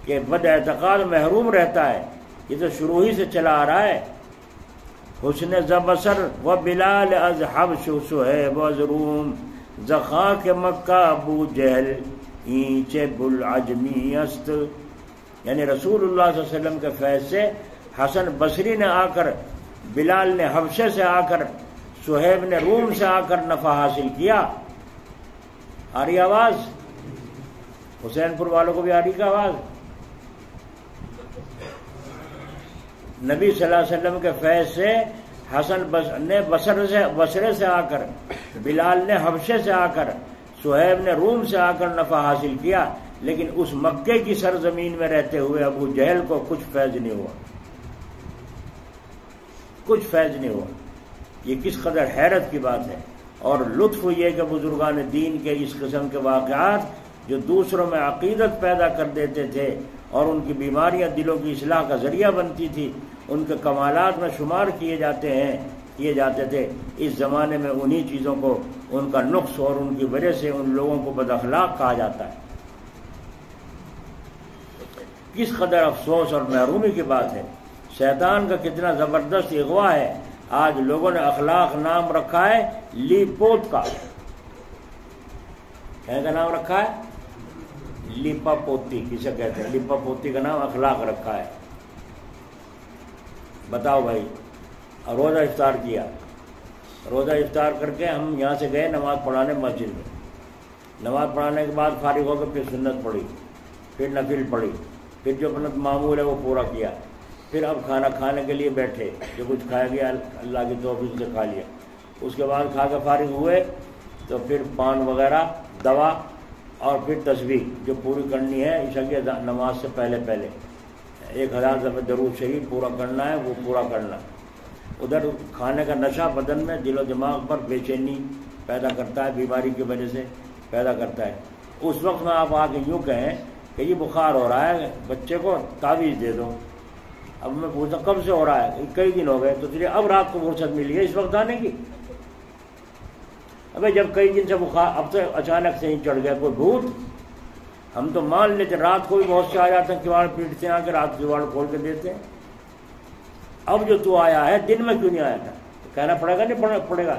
کہ بد اعتقاد محروم رہتا ہے، یہ تو شروع ہی سے چلا آ رہا ہے۔ حسن زبصر و بلال از حبش صہیب و از روم، زخاک مکہ ابو جہل اینچ بلعجمی است، یعنی رسول اللہ صلی اللہ علیہ وسلم کے فیض سے حسن بصری نے آ کر، بلال نے حبشے سے آ کر، صہیب نے روم سے آ کر نفع حاصل کیا۔ آ رہی آواز؟ حسین پور والوں کو بھی آ رہی کا آواز؟ نبی صلی اللہ علیہ وسلم کے فیض سے حسن نے بصرے سے آ کر، بلال نے حبشے سے آ کر، صہیب نے روم سے آ کر نفع حاصل کیا، لیکن اس مکے کی سرزمین میں رہتے ہوئے ابو جہل کو کچھ فیض نہیں ہوا، کچھ فیض نہیں ہوا۔ یہ کس قدر حیرت کی بات ہے، اور لطف یہ کہ بزرگان دین کے اس قسم کے واقعات جو دوسروں میں عقیدت پیدا کر دیتے تھے اور ان کی بیماریاں دلوں کی اصلاح کا ذریعہ بنتی تھی، ان کے کمالات میں شمار کیے جاتے تھے۔ اس زمانے میں انہی چیزوں کو، ان کا نقص اور ان کی وجہ سے ان لوگوں کو بد اخلاق کہا جاتا ہے۔ کس قدر افسوس اور محرومی کی بات ہے، شیطان کا کتنا زبردست اغوا ہے۔ آج لوگوں نے اخلاق نام رکھا ہے لی پوت کا، کہنے کا نام رکھا ہے لیپا پوتی، کسے کہتے ہیں لیپا پوتی کا نام اخلاق رکھا ہے۔ بتاؤ بھائی، روزہ افطار کیا، روزہ افطار کر کے ہم یہاں سے گئے نماز پڑھانے مسجد میں، نماز پڑھانے کے بعد فارغ ہو کے پھر سنت پڑھی، پھر نفل پڑھی، پھر جو اپنا معمول ہے وہ پورا کیا، پھر اب کھانا کھانے کے لیے بیٹھے، جو کچھ کھایا گیا اللہ کی توفیق سے کھا لیا، اس کے بعد کھا کے فارغ ہوئے تو پھر پان وغیرہ، دوا، اور پھر تسبیح جو پوری کرنی ہے عشاء کی نماز سے پہلے 1000 دفعہ درود شریف پورا کرنا ہے، وہ پورا کرنا۔ ادھر کھانے کا نشہ بدن میں دل و دماغ پر بے چینی پیدا کرتا ہے، بیماری کی وجہ سے پیدا کرتا ہے۔ اس وقت میں آپ آ کے یوں کہیں کہ یہ بخار ہو رہا ہے، بچے کو تعویذ دے دو۔ اب میں پوچھتا کب سے ہو رہا ہے؟ کئی دن ہو گئے، تو تجھے اب رات کو فرصت ملی ہے اس وقت آنے کی؟ ابے جب کئی دن سے بخار، اب تو اچانک سے ہی چڑھ گیا کوئی بھوت، ہم تو مان لیتے رات کو بھی بہت سے آ جاتے ہیں، کیواڑ پیٹتے ہیں، آ کے رات کیواڑ کھول کے دیتے ہیں۔ اب جو تو آیا ہے دن میں کیوں نہیں آیا تھا؟ کہنا پڑے گا نہیں پڑے گا؟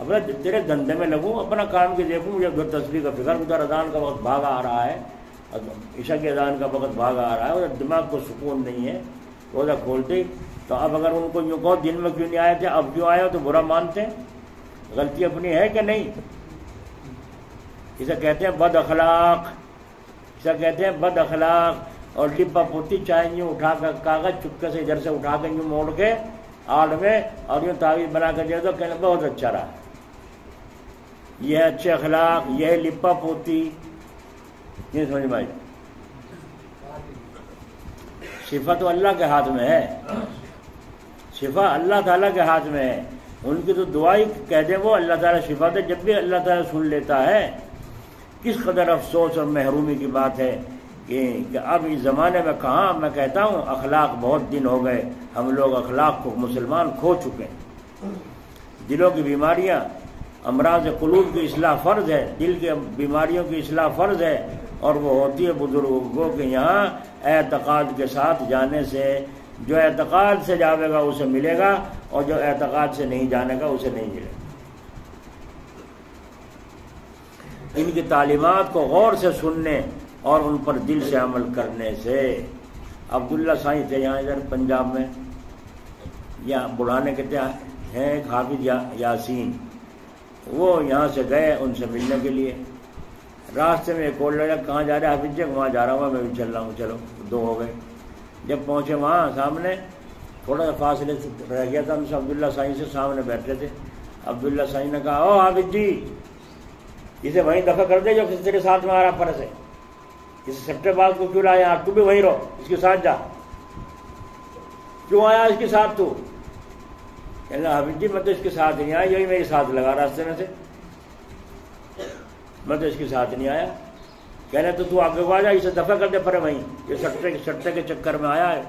اپنا تیرے دھندے میں لگوں، اپنا کام کے دیکھوں، مجھے گھر تصویر کا فکر، ادھر اذان کا وقت بھاگا آ رہا ہے، عشاء کی اذان کا وقت بھاگا آ رہا ہے، ادھر دماغ کو سکون نہیں ہے روزہ کھولتے۔ تو اب اگر ان کو یوں کہو دن میں کیوں نہیں آئے تھے، اب کیوں آئے ہو، تو برا مانتے ہیں؟ غلطی اپنی ہے کہ نہیں؟ اسے کہتے ہیں بد اخلاق، اسے کہتے ہیں بد اخلاق۔ اور ڈبا پوتی چاہے یوں اٹھا کر کاغذ چپکے سے ادھر سے اٹھا کے یوں موڑ کے آڑ میں اور یوں تعویذ بنا کر دے دو، کہنا بہت اچھا رہا۔ یہ اچھے اخلاق، یہ لپا پوتی، یہ سمجھ بھائی، صفت تو اللہ کے ہاتھ میں ہے۔ شفا اللہ تعالیٰ کے ہاتھ میں ہے، ان کی تو دعائی کہہ دیں وہ اللہ تعالیٰ شفا دے، جب بھی اللہ تعالیٰ سن لیتا ہے۔ کس قدر افسوس اور محرومی کی بات ہے کہ اب اس زمانے میں کہاں، میں کہتا ہوں اخلاق بہت دن ہو گئے، ہم لوگ اخلاق کو مسلمان کھو چکے ہیں۔ دلوں کی بیماریاں، امراض قلوب کی اصلاح فرض ہے، دل کی بیماریوں کی اصلاح فرض ہے، اور وہ ہوتی ہے بزرگوں کے یہاں اعتقاد کے ساتھ جانے سے۔ جو اعتقاد سے جاوے گا اسے ملے گا، اور جو اعتقاد سے نہیں جانے گا اسے نہیں ملے گا۔ ان کی تعلیمات کو غور سے سننے اور ان پر دل سے عمل کرنے سے۔ عبداللہ سائیں تھے یہاں ادھر پنجاب میں، یا بڑھانے کے ہیں ایک حافظ یاسین، وہ یہاں سے گئے ان سے ملنے کے لیے۔ راستے میں ایک اور لڑکا، کہاں جا رہا ہے حافظ جی؟ وہاں جا رہا ہوں میں بھی چل رہا ہوں، چلو دو ہو گئے۔ جب پہنچے وہاں سامنے تھوڑا سا فاصلے سے رہ گیا تھا، ہم سے عبداللہ سائیں سے سامنے بیٹھے تھے۔ عبداللہ سائیں نے کہا او حافظ جی اسے وہیں دفع کر دے جو کسی تیرے ساتھ میں آ رہا فرض ہے، اس سٹے باز کو کیوں لایا؟ تو بھی وہیں رہو، اس کے ساتھ جا، کیوں آیا اس کے ساتھ تو؟ کہنا حافظ جی میں تو اس کے ساتھ نہیں آیا، یہی میرے ساتھ لگا راستے میں سے، میں تو اس کے ساتھ نہیں آیا۔ کہنا تو آگے کو آ جا، اسے دفع کر دے پر وہیں، یہ سٹے کے چکر میں آیا ہے۔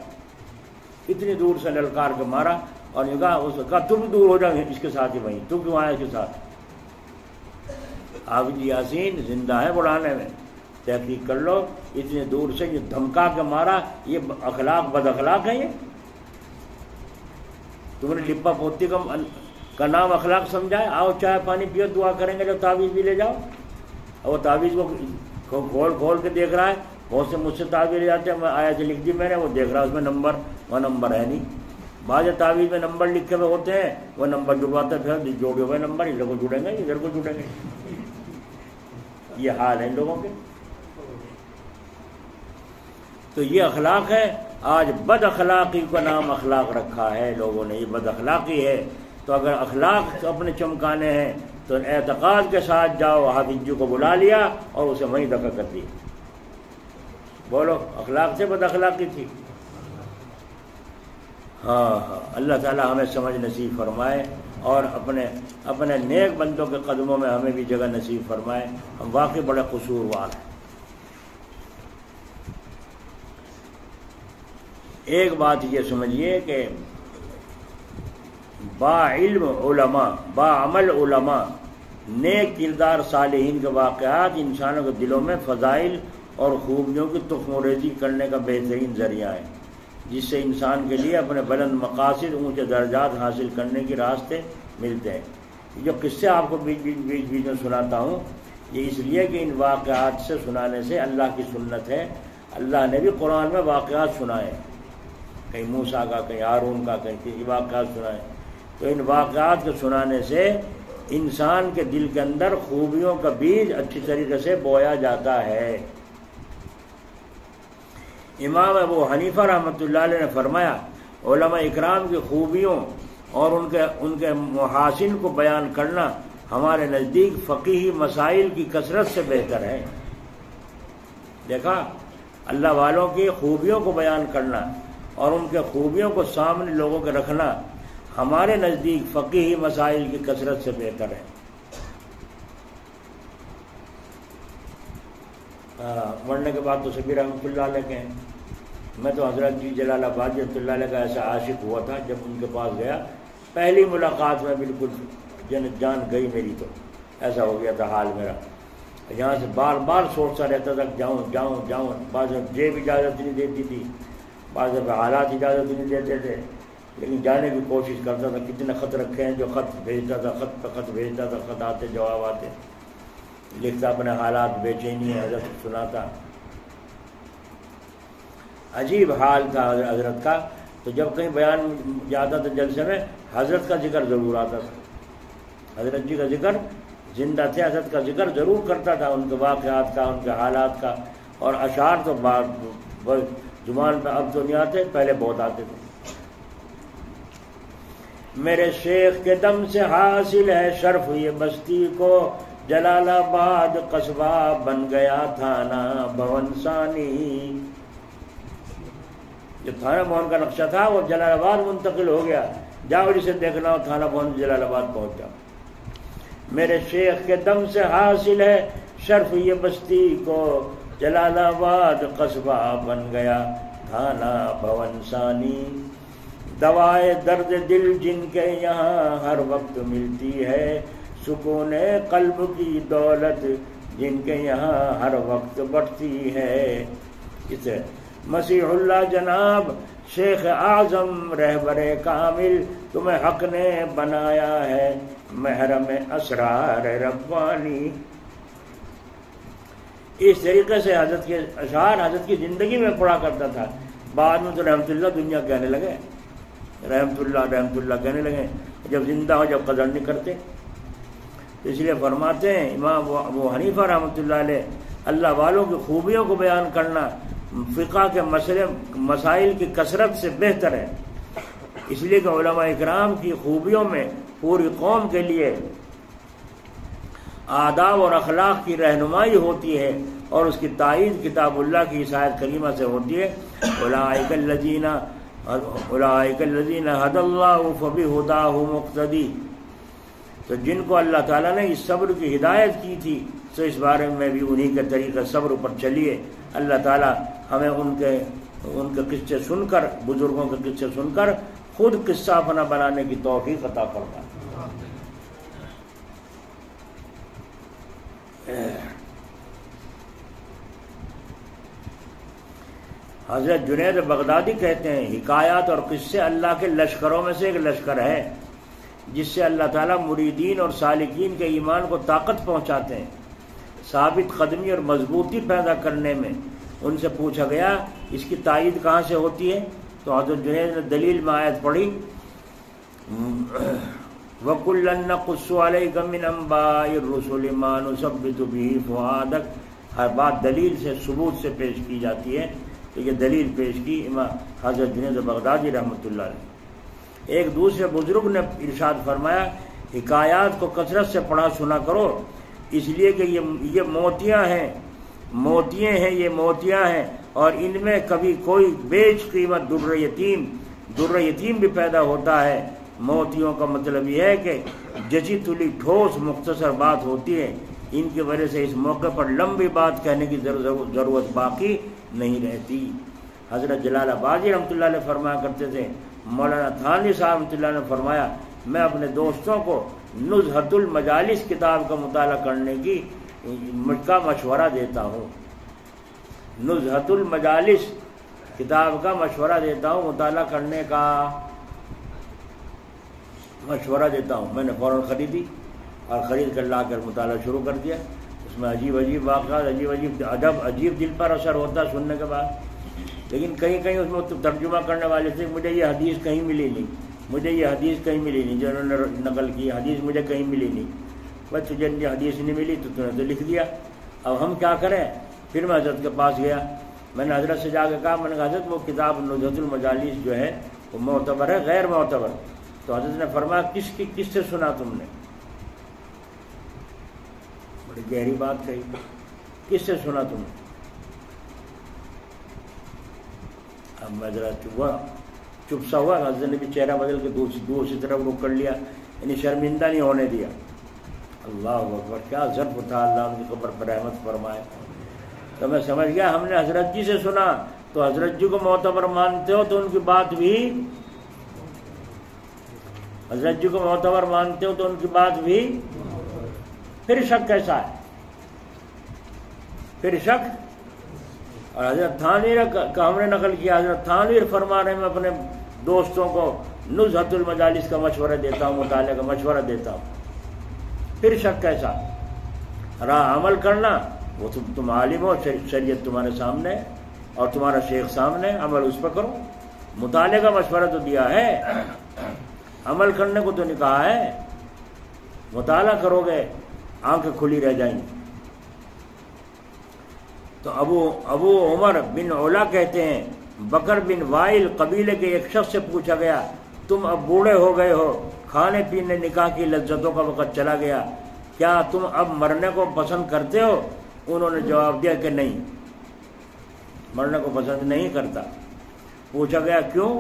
اتنی دور سے للکار کے مارا اور یہ کہا، اس نے کہا تم دور ہو جاؤ اس کے ساتھ ہی وہیں، تو کیوں آیا اس کے ساتھ؟ حافظ یاسین زندہ ہے بڑھانے میں، تحقیق کر لو، اتنی دور سے یہ دھمکا کے مارا، یہ اخلاق بد اخلاق ہے؟ یہ تم نے لپا پوتی کا نام اخلاق سمجھا ہے؟ آؤ چائے پانی پیو، دعا کریں گے، جو تعویذ بھی لے جاؤ۔ اور وہ تعویذ کو کھول کھول کے دیکھ رہا ہے، بہت سے مجھ سے تعویذ لے جاتے ہیں، میں آیا تھے لکھ دی میں نے، وہ دیکھ رہا ہے اس میں نمبر، وہ نمبر ہے نہیں۔ بعض تعویذ میں نمبر لکھے ہوئے ہوتے ہیں، وہ نمبر جڑواتے پھر جوڑے ہوئے نمبر ادھر کو جڑیں گے ادھر کو جڑیں گے، یہ حال ہے ان لوگوں کے۔ تو یہ اخلاق ہے، آج بد اخلاقی کا نام اخلاق رکھا ہے لوگوں نے، یہ بد اخلاقی ہے۔ تو اگر اخلاق اپنے چمکانے ہیں تو اعتقاد کے ساتھ جاؤ، حافظ جی کو بلا لیا اور اسے وہیں دفع کر دیا۔ بولو اخلاق سے بد اخلاقی تھی؟ ہاں اللہ تعالی ہمیں سمجھ نصیب فرمائے اور اپنے نیک بندوں کے قدموں میں ہمیں بھی جگہ نصیب فرمائے۔ ہم واقعی بڑے قصوروار ہیں۔ ایک بات یہ سمجھیے کہ با علم علماء، با عمل علماء، نیک کردار صالحین کے واقعات انسانوں کے دلوں میں فضائل اور خوبیوں کی تخم ریزی کرنے کا بہترین ذریعہ ہے، جس سے انسان کے لیے اپنے بلند مقاصد، اونچے درجات حاصل کرنے کے راستے ملتے ہیں۔ جو قصے آپ کو بیچ میں سناتا ہوں، یہ اس لیے کہ ان واقعات سے سنانے سے اللہ کی سنت ہے۔ اللہ نے بھی قرآن میں واقعات سنائے، کہیں موسیٰ کا، کہیں ہارون کا، کہیں کسی واقعات سنائے۔ تو ان واقعات کو سنانے سے انسان کے دل کے اندر خوبیوں کا بیج اچھی طریقے سے بویا جاتا ہے۔ امام ابو حنیفہ رحمۃ اللہ علیہ نے فرمایا، علماء اکرام کی خوبیوں اور ان کے محاسن کو بیان کرنا ہمارے نزدیک فقیہی مسائل کی کثرت سے بہتر ہے۔ دیکھا، اللہ والوں کی خوبیوں کو بیان کرنا اور ان کے خوبیوں کو سامنے لوگوں کے رکھنا ہمارے نزدیک فقیہی مسائل کی کثرت سے بہتر ہے۔ مرنے کے بعد تو سبھی رحمۃ اللہ علیہ کے ہیں۔ میں تو حضرت جی جلال آباد رحمۃ اللہ علیہ کا ایسا عاشق ہوا تھا، جب ان کے پاس گیا پہلی ملاقات میں بالکل جان گئی میری، تو ایسا ہو گیا تھا حال میرا۔ یہاں سے بار بار سوچتا رہتا تھا جاؤں جاؤں جاؤں۔ بعض جیب اجازت نہیں دیتی تھی، بعض حالات اجازت نہیں دیتے تھے، لیکن جانے کی کوشش کرتا تھا۔ کتنے خط رکھے ہیں جو خط بھیجتا تھا، خط پہ خط بھیجتا تھا، خط آتے جواب آتے، لکھتا اپنے حالات، بے چینی ہے، حضرت سناتا۔ عجیب حال تھا حضرت کا۔ تو جب کہیں بیان جاتا تھا جلسے میں، حضرت کا ذکر ضرور آتا تھا، حضرت جی کا ذکر، زندہ تھے حضرت کا ذکر ضرور کرتا تھا، ان کے واقعات کا، ان کے حالات کا۔ اور اشعار تو زبان پہ اب تو نہیں آتے، پہلے بہت آتے تھے۔ میرے شیخ کے دم سے حاصل ہے شرف یہ بستی کو، جلال آباد قصبہ بن گیا تھانا بھون ثانی۔ جو تھانہ بھون کا نقشہ تھا وہ جلال آباد منتقل ہو گیا، جاؤ جسے دیکھنا ہو تھانہ بھون جلال آباد پہنچ جاؤ۔ میرے شیخ کے دم سے حاصل ہے شرف یہ بستی کو، جلال آباد قصبہ بن گیا تھانہ بھون ثانی، دوائے درد دل جن کے یہاں ہر وقت ملتی ہے، سکون قلب کی دولت جن کے یہاں ہر وقت بڑھتی ہے۔ اسے مسیح اللہ جناب شیخ اعظم رہبر کامل، تمہیں حق نے بنایا ہے محرم اسرار ربانی۔ اس طریقے سے حضرت کے اشعار حضرت کی زندگی میں پڑھا کرتا تھا۔ بعد میں تو رحمت اللہ دنیا کہنے لگے، رحمت اللہ کہنے لگے، جب زندہ ہو جب قدر نہیں کرتے۔ اس لیے فرماتے ہیں امام ابو حنیفہ رحمۃ اللہ علیہ، اللہ والوں کی خوبیوں کو بیان کرنا فقہ کے مسائل کی کثرت سے بہتر ہے، اس لیے کہ علماء اکرام کی خوبیوں میں پوری قوم کے لیے آداب اور اخلاق کی رہنمائی ہوتی ہے، اور اس کی تائید کتاب اللہ کی اس آیت کریمہ سے ہوتی ہے، اولئک الذین ھدی اللہ فبہداہ مقتدی۔ تو جن کو اللہ تعالیٰ نے اس صبر کی ہدایت کی تھی، تو اس بارے میں بھی انہی کے طریقے صبر پر چلیے۔ اللہ تعالیٰ ہمیں ان کے قصے سن کر، بزرگوں کے قصے سن کر خود قصہ اپنا بنانے کی توفیق عطا فرمائے۔ حضرت جنید بغدادی کہتے ہیں حکایات اور قصے اللہ کے لشکروں میں سے ایک لشکر ہے، جس سے اللہ تعالیٰ مریدین اور سالکین کے ایمان کو طاقت پہنچاتے ہیں، ثابت قدمی اور مضبوطی پیدا کرنے میں۔ ان سے پوچھا گیا اس کی تائید کہاں سے ہوتی ہے، تو حضرت جنید نے دلیل میں آیت پڑھی، وَكُلًّا نَقُصُّ عَلَيْكَ مِنْ أَنْبَاءِ الرُّسُلِ مَا نُثَبِّتُ بِهِ فُؤَادَكَ۔ ہر بات دلیل سے، ثبوت سے پیش کی جاتی ہے، تو یہ دلیل پیش کی امام حضرت جنید بغدادی رحمۃ اللہ علیہ۔ ایک دوسرے بزرگ نے ارشاد فرمایا حکایات کو کثرت سے پڑھا سنا کرو، اس لیے کہ یہ موتیاں ہیں، یہ موتیاں ہیں، اور ان میں کبھی کوئی بیچ قیمت در یتیم بھی پیدا ہوتا ہے۔ موتیوں کا مطلب یہ ہے کہ جچی تلی ٹھوس مختصر بات ہوتی ہے، ان کی وجہ سے اس موقع پر لمبی بات کہنے کی ضرورت باقی نہیں رہتی۔ حضرت جلال آبادی رحمۃ اللہ علیہ فرمایا کرتے تھے، مولانا تھانوی صاحب رحمۃ اللہ علیہ نے فرمایا، میں اپنے دوستوں کو نزہۃ المجالس کتاب کا مطالعہ کرنے کی مشورہ دیتا ہوں، نزہۃ المجالس کتاب کا مشورہ دیتا ہوں، مطالعہ کرنے کا مشورہ دیتا ہوں۔ میں نے فوراً خریدی اور خرید کر لا کر مطالعہ شروع کر دیا۔ اس میں عجیب واقعات، عجیب دل پر اثر ہوتا ہے سننے کے بعد، لیکن کہیں اس میں ترجمہ کرنے والے سے مجھے یہ حدیث کہیں ملی نہیں، جو انہوں نے نقل کی حدیث مجھے کہیں ملی نہیں۔ بس تجھے یہ حدیث نہیں ملی تو نے تو لکھ دیا، اب ہم کیا کریں؟ پھر میں حضرت کے پاس گیا، میں نے حضرت سے جا کے کہا، میں نے کہا حضرت وہ کتاب نزہۃ المجالس جو ہے وہ معتبر ہے غیر معتبر؟ تو حضرت نے فرمایا کس سے سنا تم نے؟ بڑی گہری بات کہی، کس سے سنا تم نے؟ اب میں ذرا چپ سا ہوا، حضرت نے بھی چہرہ بدل کے دوسری طرف رخ کر لیا، یعنی شرمندہ نہیں ہونے دیا۔ اللہ اکبر، کیا ظرف تھا، اللہ ان کی قبر پر رحمت فرمائے۔ تو میں سمجھ گیا ہم نے حضرت جی سے سنا، تو حضرت جی کو معتبر مانتے ہو تو ان کی بات بھی، حضرت جی کو معتبر مانتے ہو تو ان کی بات بھی، پھر شک کیسا ہے؟ پھر شک۔ اور حضرت تھانوی کا ہم نے نقل کیا، حضرت تھانوی فرما رہے ہیں میں اپنے دوستوں کو نزہۃ المجالس کا مشورہ دیتا ہوں، مطالعہ کا مشورہ دیتا ہوں، پھر شک کیسا؟ راہ عمل کرنا، وہ تم عالم ہو، شریعت تمہارے سامنے اور تمہارا شیخ سامنے، عمل اس پر کرو۔ مطالعے کا مشورہ تو دیا ہے، عمل کرنے کو تو نہیں کہا ہے۔ مطالعہ کرو گے آنکھیں کھلی رہ جائیں گی۔ تو ابو عمر بن علا کہتے ہیں، بکر بن وائل قبیلے کے ایک شخص سے پوچھا گیا، تم اب بوڑھے ہو گئے ہو، کھانے پینے نکاح کی لذتوں کا وقت چلا گیا، کیا تم اب مرنے کو پسند کرتے ہو؟ انہوں نے جواب دیا کہ نہیں، مرنے کو پسند نہیں کرتا۔ پوچھا گیا کیوں،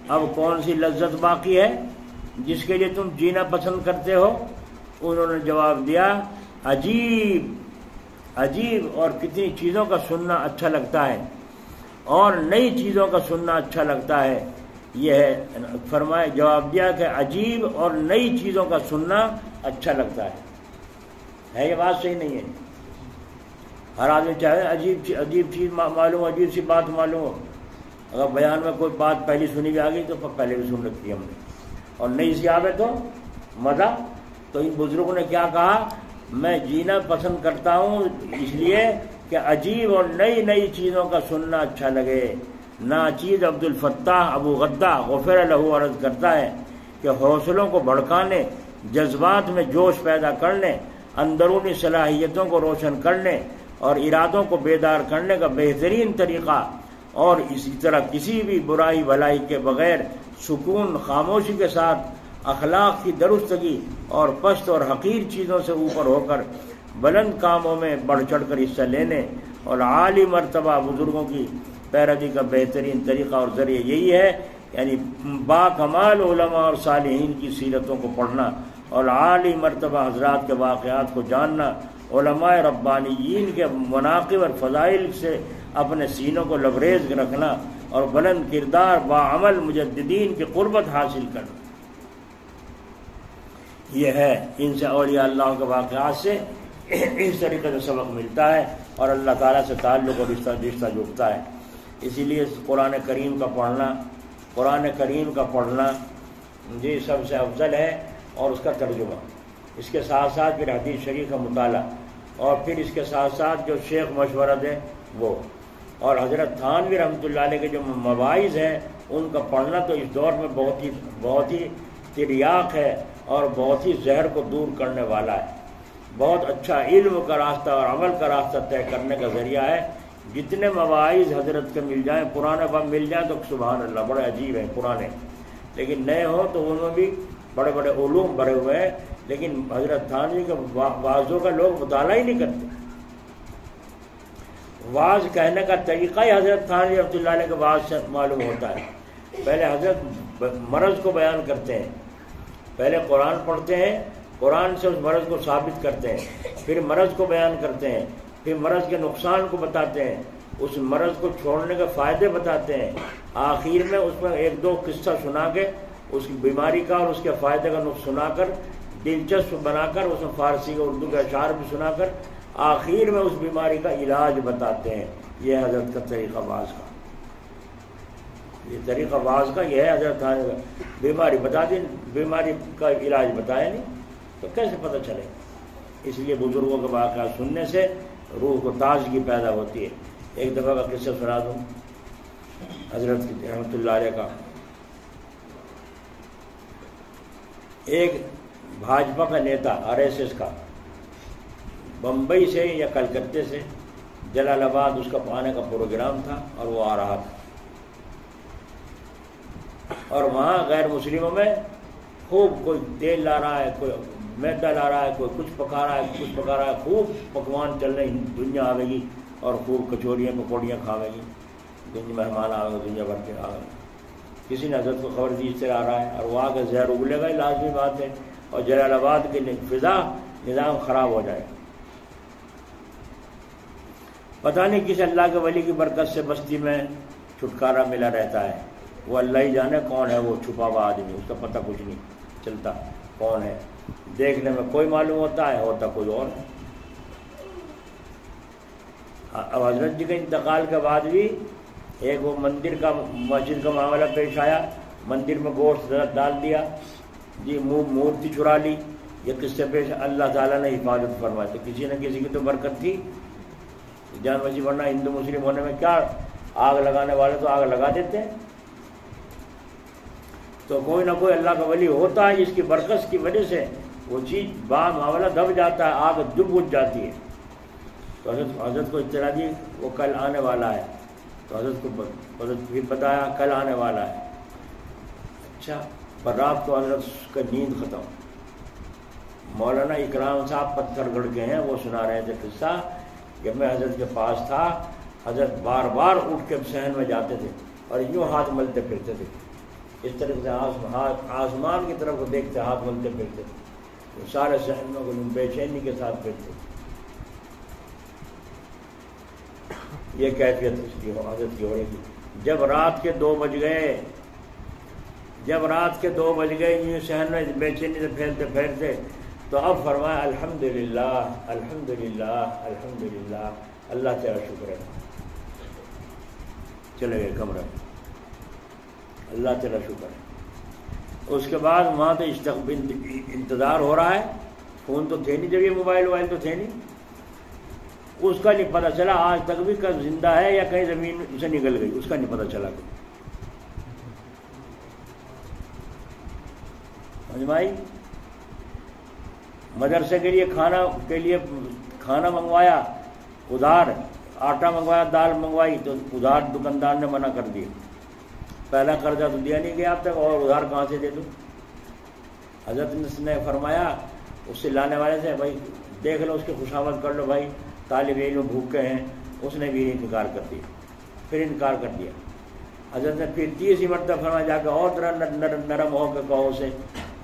اب کون سی لذت باقی ہے جس کے لیے تم جینا پسند کرتے ہو؟ انہوں نے جواب دیا عجیب عجیب، اور کتنی چیزوں کا سننا اچھا لگتا ہے اور نئی چیزوں کا سننا اچھا لگتا ہے. یہ ہے فرمائے، جواب دیا کہ عجیب اور نئی چیزوں کا سننا اچھا لگتا ہے. یہ بات صحیح نہیں ہے؟ ہر آدمی چاہے عجیب چیز معلوم ہو، عجیب سی بات معلوم ہو. اگر بیان میں کوئی بات پہلی سنی بھی آ گئی تو پہلے بھی سن رکھی ہم نے، اور نئی سی آوے تو مزہ. تو ان بزرگوں نے کیا کہا، میں جینا پسند کرتا ہوں اس لیے کہ عجیب اور نئی چیزوں کا سننا اچھا لگے. ناچیز عبد الفتاح ابو غدہ غفر لہ عرض کرتا ہے کہ حوصلوں کو بھڑکانے، جذبات میں جوش پیدا کرنے، اندرونی صلاحیتوں کو روشن کرنے اور ارادوں کو بیدار کرنے کا بہترین طریقہ، اور اسی طرح کسی بھی برائی بھلائی کے بغیر سکون خاموشی کے ساتھ اخلاق کی درستگی اور پست اور حقیر چیزوں سے اوپر ہو کر بلند کاموں میں بڑھ چڑھ کر حصہ لینے اور عالی مرتبہ بزرگوں کی پیروی کا بہترین طریقہ اور ذریعہ یہی ہے، یعنی با کمال علماء اور صالحین کی سیرتوں کو پڑھنا اور عالی مرتبہ حضرات کے واقعات کو جاننا، علماء ربانیین کے مناقب اور فضائل سے اپنے سینوں کو لبریز رکھنا اور بلند کردار باعمل مجددین کی قربت حاصل کرنا. یہ ہے ان سے اولیاء اللہ کے واقعات سے اس طریقے سے سبق ملتا ہے اور اللہ تعالیٰ سے تعلق اور رشتہ جڑتا ہے. اسی لیے قرآن کریم کا پڑھنا یہ سب سے افضل ہے، اور اس کا ترجمہ، اس کے ساتھ ساتھ پھر حدیث شریف کا مطالعہ، اور پھر اس کے ساتھ ساتھ جو شیخ مشورہ دیں وہ، اور حضرت تھانوی رحمۃ اللہ علیہ کے جو مواعظ ہیں ان کا پڑھنا تو اس دور میں بہت ہی تریاق ہے اور بہت ہی زہر کو دور کرنے والا ہے. بہت اچھا علم کا راستہ اور عمل کا راستہ طے کرنے کا ذریعہ ہے. جتنے مواعظ حضرت کے مل جائیں، پرانے باب مل جائیں تو سبحان اللہ بڑے عجیب ہیں پرانے، لیکن نئے ہوں تو ان میں بھی بڑے بڑے علوم بھرے ہوئے ہیں. لیکن حضرت تھانوی کے وعظوں کا لوگ مطالعہ ہی نہیں کرتے. واعظ کہنے کا طریقہ ہی حضرت تھانوی رحمۃ اللہ علیہ کے واعظ سے معلوم ہوتا ہے. پہلے حضرت مرض کو بیان کرتے ہیں، پہلے قرآن پڑھتے ہیں، قرآن سے اس مرض کو ثابت کرتے ہیں، پھر مرض کو بیان کرتے ہیں، پھر مرض کے نقصان کو بتاتے ہیں، اس مرض کو چھوڑنے کے فائدے بتاتے ہیں، آخر میں اس میں ایک دو قصہ سنا کے اس کی بیماری کا اور اس کے فائدے کا نقص سنا کر دلچسپ بنا کر اس میں فارسی کے اردو کے اشعار بھی سنا کر آخر میں اس بیماری کا علاج بتاتے ہیں. یہ حضرت کا طریقہ واعظ کا، یہ طریقہ واعظ کا یہ ہے. حضرت بیماری بتا دی، بیماری کا علاج بتایا نہیں تو کیسے پتہ چلے؟ اس لیے بزرگوں کے واقعات سننے سے روح کو تازگی پیدا ہوتی ہے. ایک دفعہ کا قصہ سنا دوں حضرت رحمۃ اللہ علیہ کا. ایک بھاجپا کا نیتا RSS کا بمبئی سے یا کلکتے سے جلال آباد اس کا آنے کا پروگرام تھا اور وہ آ رہا تھا، اور وہاں غیر مسلموں میں خوب کوئی تیل لا رہا ہے، کوئی میدا لا رہا ہے، کوئی کچھ پکا رہا ہے، خوب پکوان چل رہے ہیں. دنیا آئے گی اور خوب کچوریاں پکوڑیاں کھاوے گی، دنیا مہمان آئے گا، دنیا بھر کے آئے گا. کسی نے حضرت کو خبر دی اس سے آ رہا ہے اور وہاں کے زہر اگلے گا، لازمی بات ہے، اور جلال آباد کے فضا نظام خراب ہو جائے. پتہ نہیں کس اللہ کے ولی کی برکت سے بستی میں چھٹکارا ملا رہتا ہے. وہ اللہ ہی جانے کون ہے وہ چھپا ہوا آدمی، اس کا پتہ کچھ نہیں چلتا کون ہے. دیکھنے میں کوئی معلوم ہوتا ہے، ہوتا کوئی اور ہے. اب حضرت جی کے انتقال کے بعد بھی ایک وہ مسجد کا معاملہ پیش آیا. مندر میں گوشت ڈال دیا جی، مورتی چرا لی. یہ کس سے پیش؟ اللہ تعالیٰ نے حفاظت فرمائی. تو کسی نہ کسی کی تو برکت تھی جان بچی، ورنہ ہندو مسلم ہونے میں کیا، آگ لگانے والے تو آگ لگا دیتے ہیں. تو کوئی نہ کوئی اللہ کا ولی ہوتا ہے جس کی برکت کی وجہ سے وہ چیز معاملہ دب جاتا ہے، آگ دب بجھ جاتی ہے. تو حضرت کو اطلاع دی وہ کل آنے والا ہے. تو حضرت کو پھر بتایا کل آنے والا ہے. اچھا، پر رات کو حضرت کا نیند ختم. مولانا اکرام صاحب پتھر گڑھ کے ہیں، وہ سنا رہے تھے قصہ. جب میں حضرت کے پاس تھا، حضرت بار بار اٹھ کے صحن میں جاتے تھے اور یوں ہاتھ ملتے پھرتے تھے، اس طرح سے آسمان کی طرف کو دیکھتے ہاتھ ملتے پھرتے تھے، سارے صحنوں کو بے چینی کے ساتھ پھرتے تھے۔ یہ کیفیت اس کی حضرت کی ہو رہی تھی۔ جب رات کے 2 بج گئے یوں صحن میں بے چینی سے پھیلتے پھیلتے، تو اب فرمایا الحمدللہ الحمدللہ الحمدللہ، اللہ تیرا شکر ہے۔ چلے گئے کمرے میں، اللہ تیرا شکر ہے۔ اس کے بعد وہاں تو انتظار ہو رہا ہے، فون تو تھے نہیں، جب یہ موبائل تو تھے نہیں، اس کا نہیں پتہ چلا آج تک بھی کب زندہ ہے یا کہیں زمین سے نکل گئی، اس کا نہیں پتہ چلا۔ سمجھ مدرسے کے لیے کھانا منگوایا ادھار، آٹا منگوایا، دال منگوائی تو ادھار دکاندار نے منع کر دیا، پہلا قرضہ تو دیا نہیں گیا اب تک، اور ادھار کہاں سے دے دوں؟ حضرت نے فرمایا اس سے لانے والے سے، بھائی دیکھ لو، اس کی خوشامد کر لو، بھائی طالب علم بھوکے ہیں۔ اس نے بھی انکار کر دیا، پھر انکار کر دیا۔ حضرت نے پھر 30 مرتبہ فرمایا، جا کے اور نرم ہو کے کہو اسے،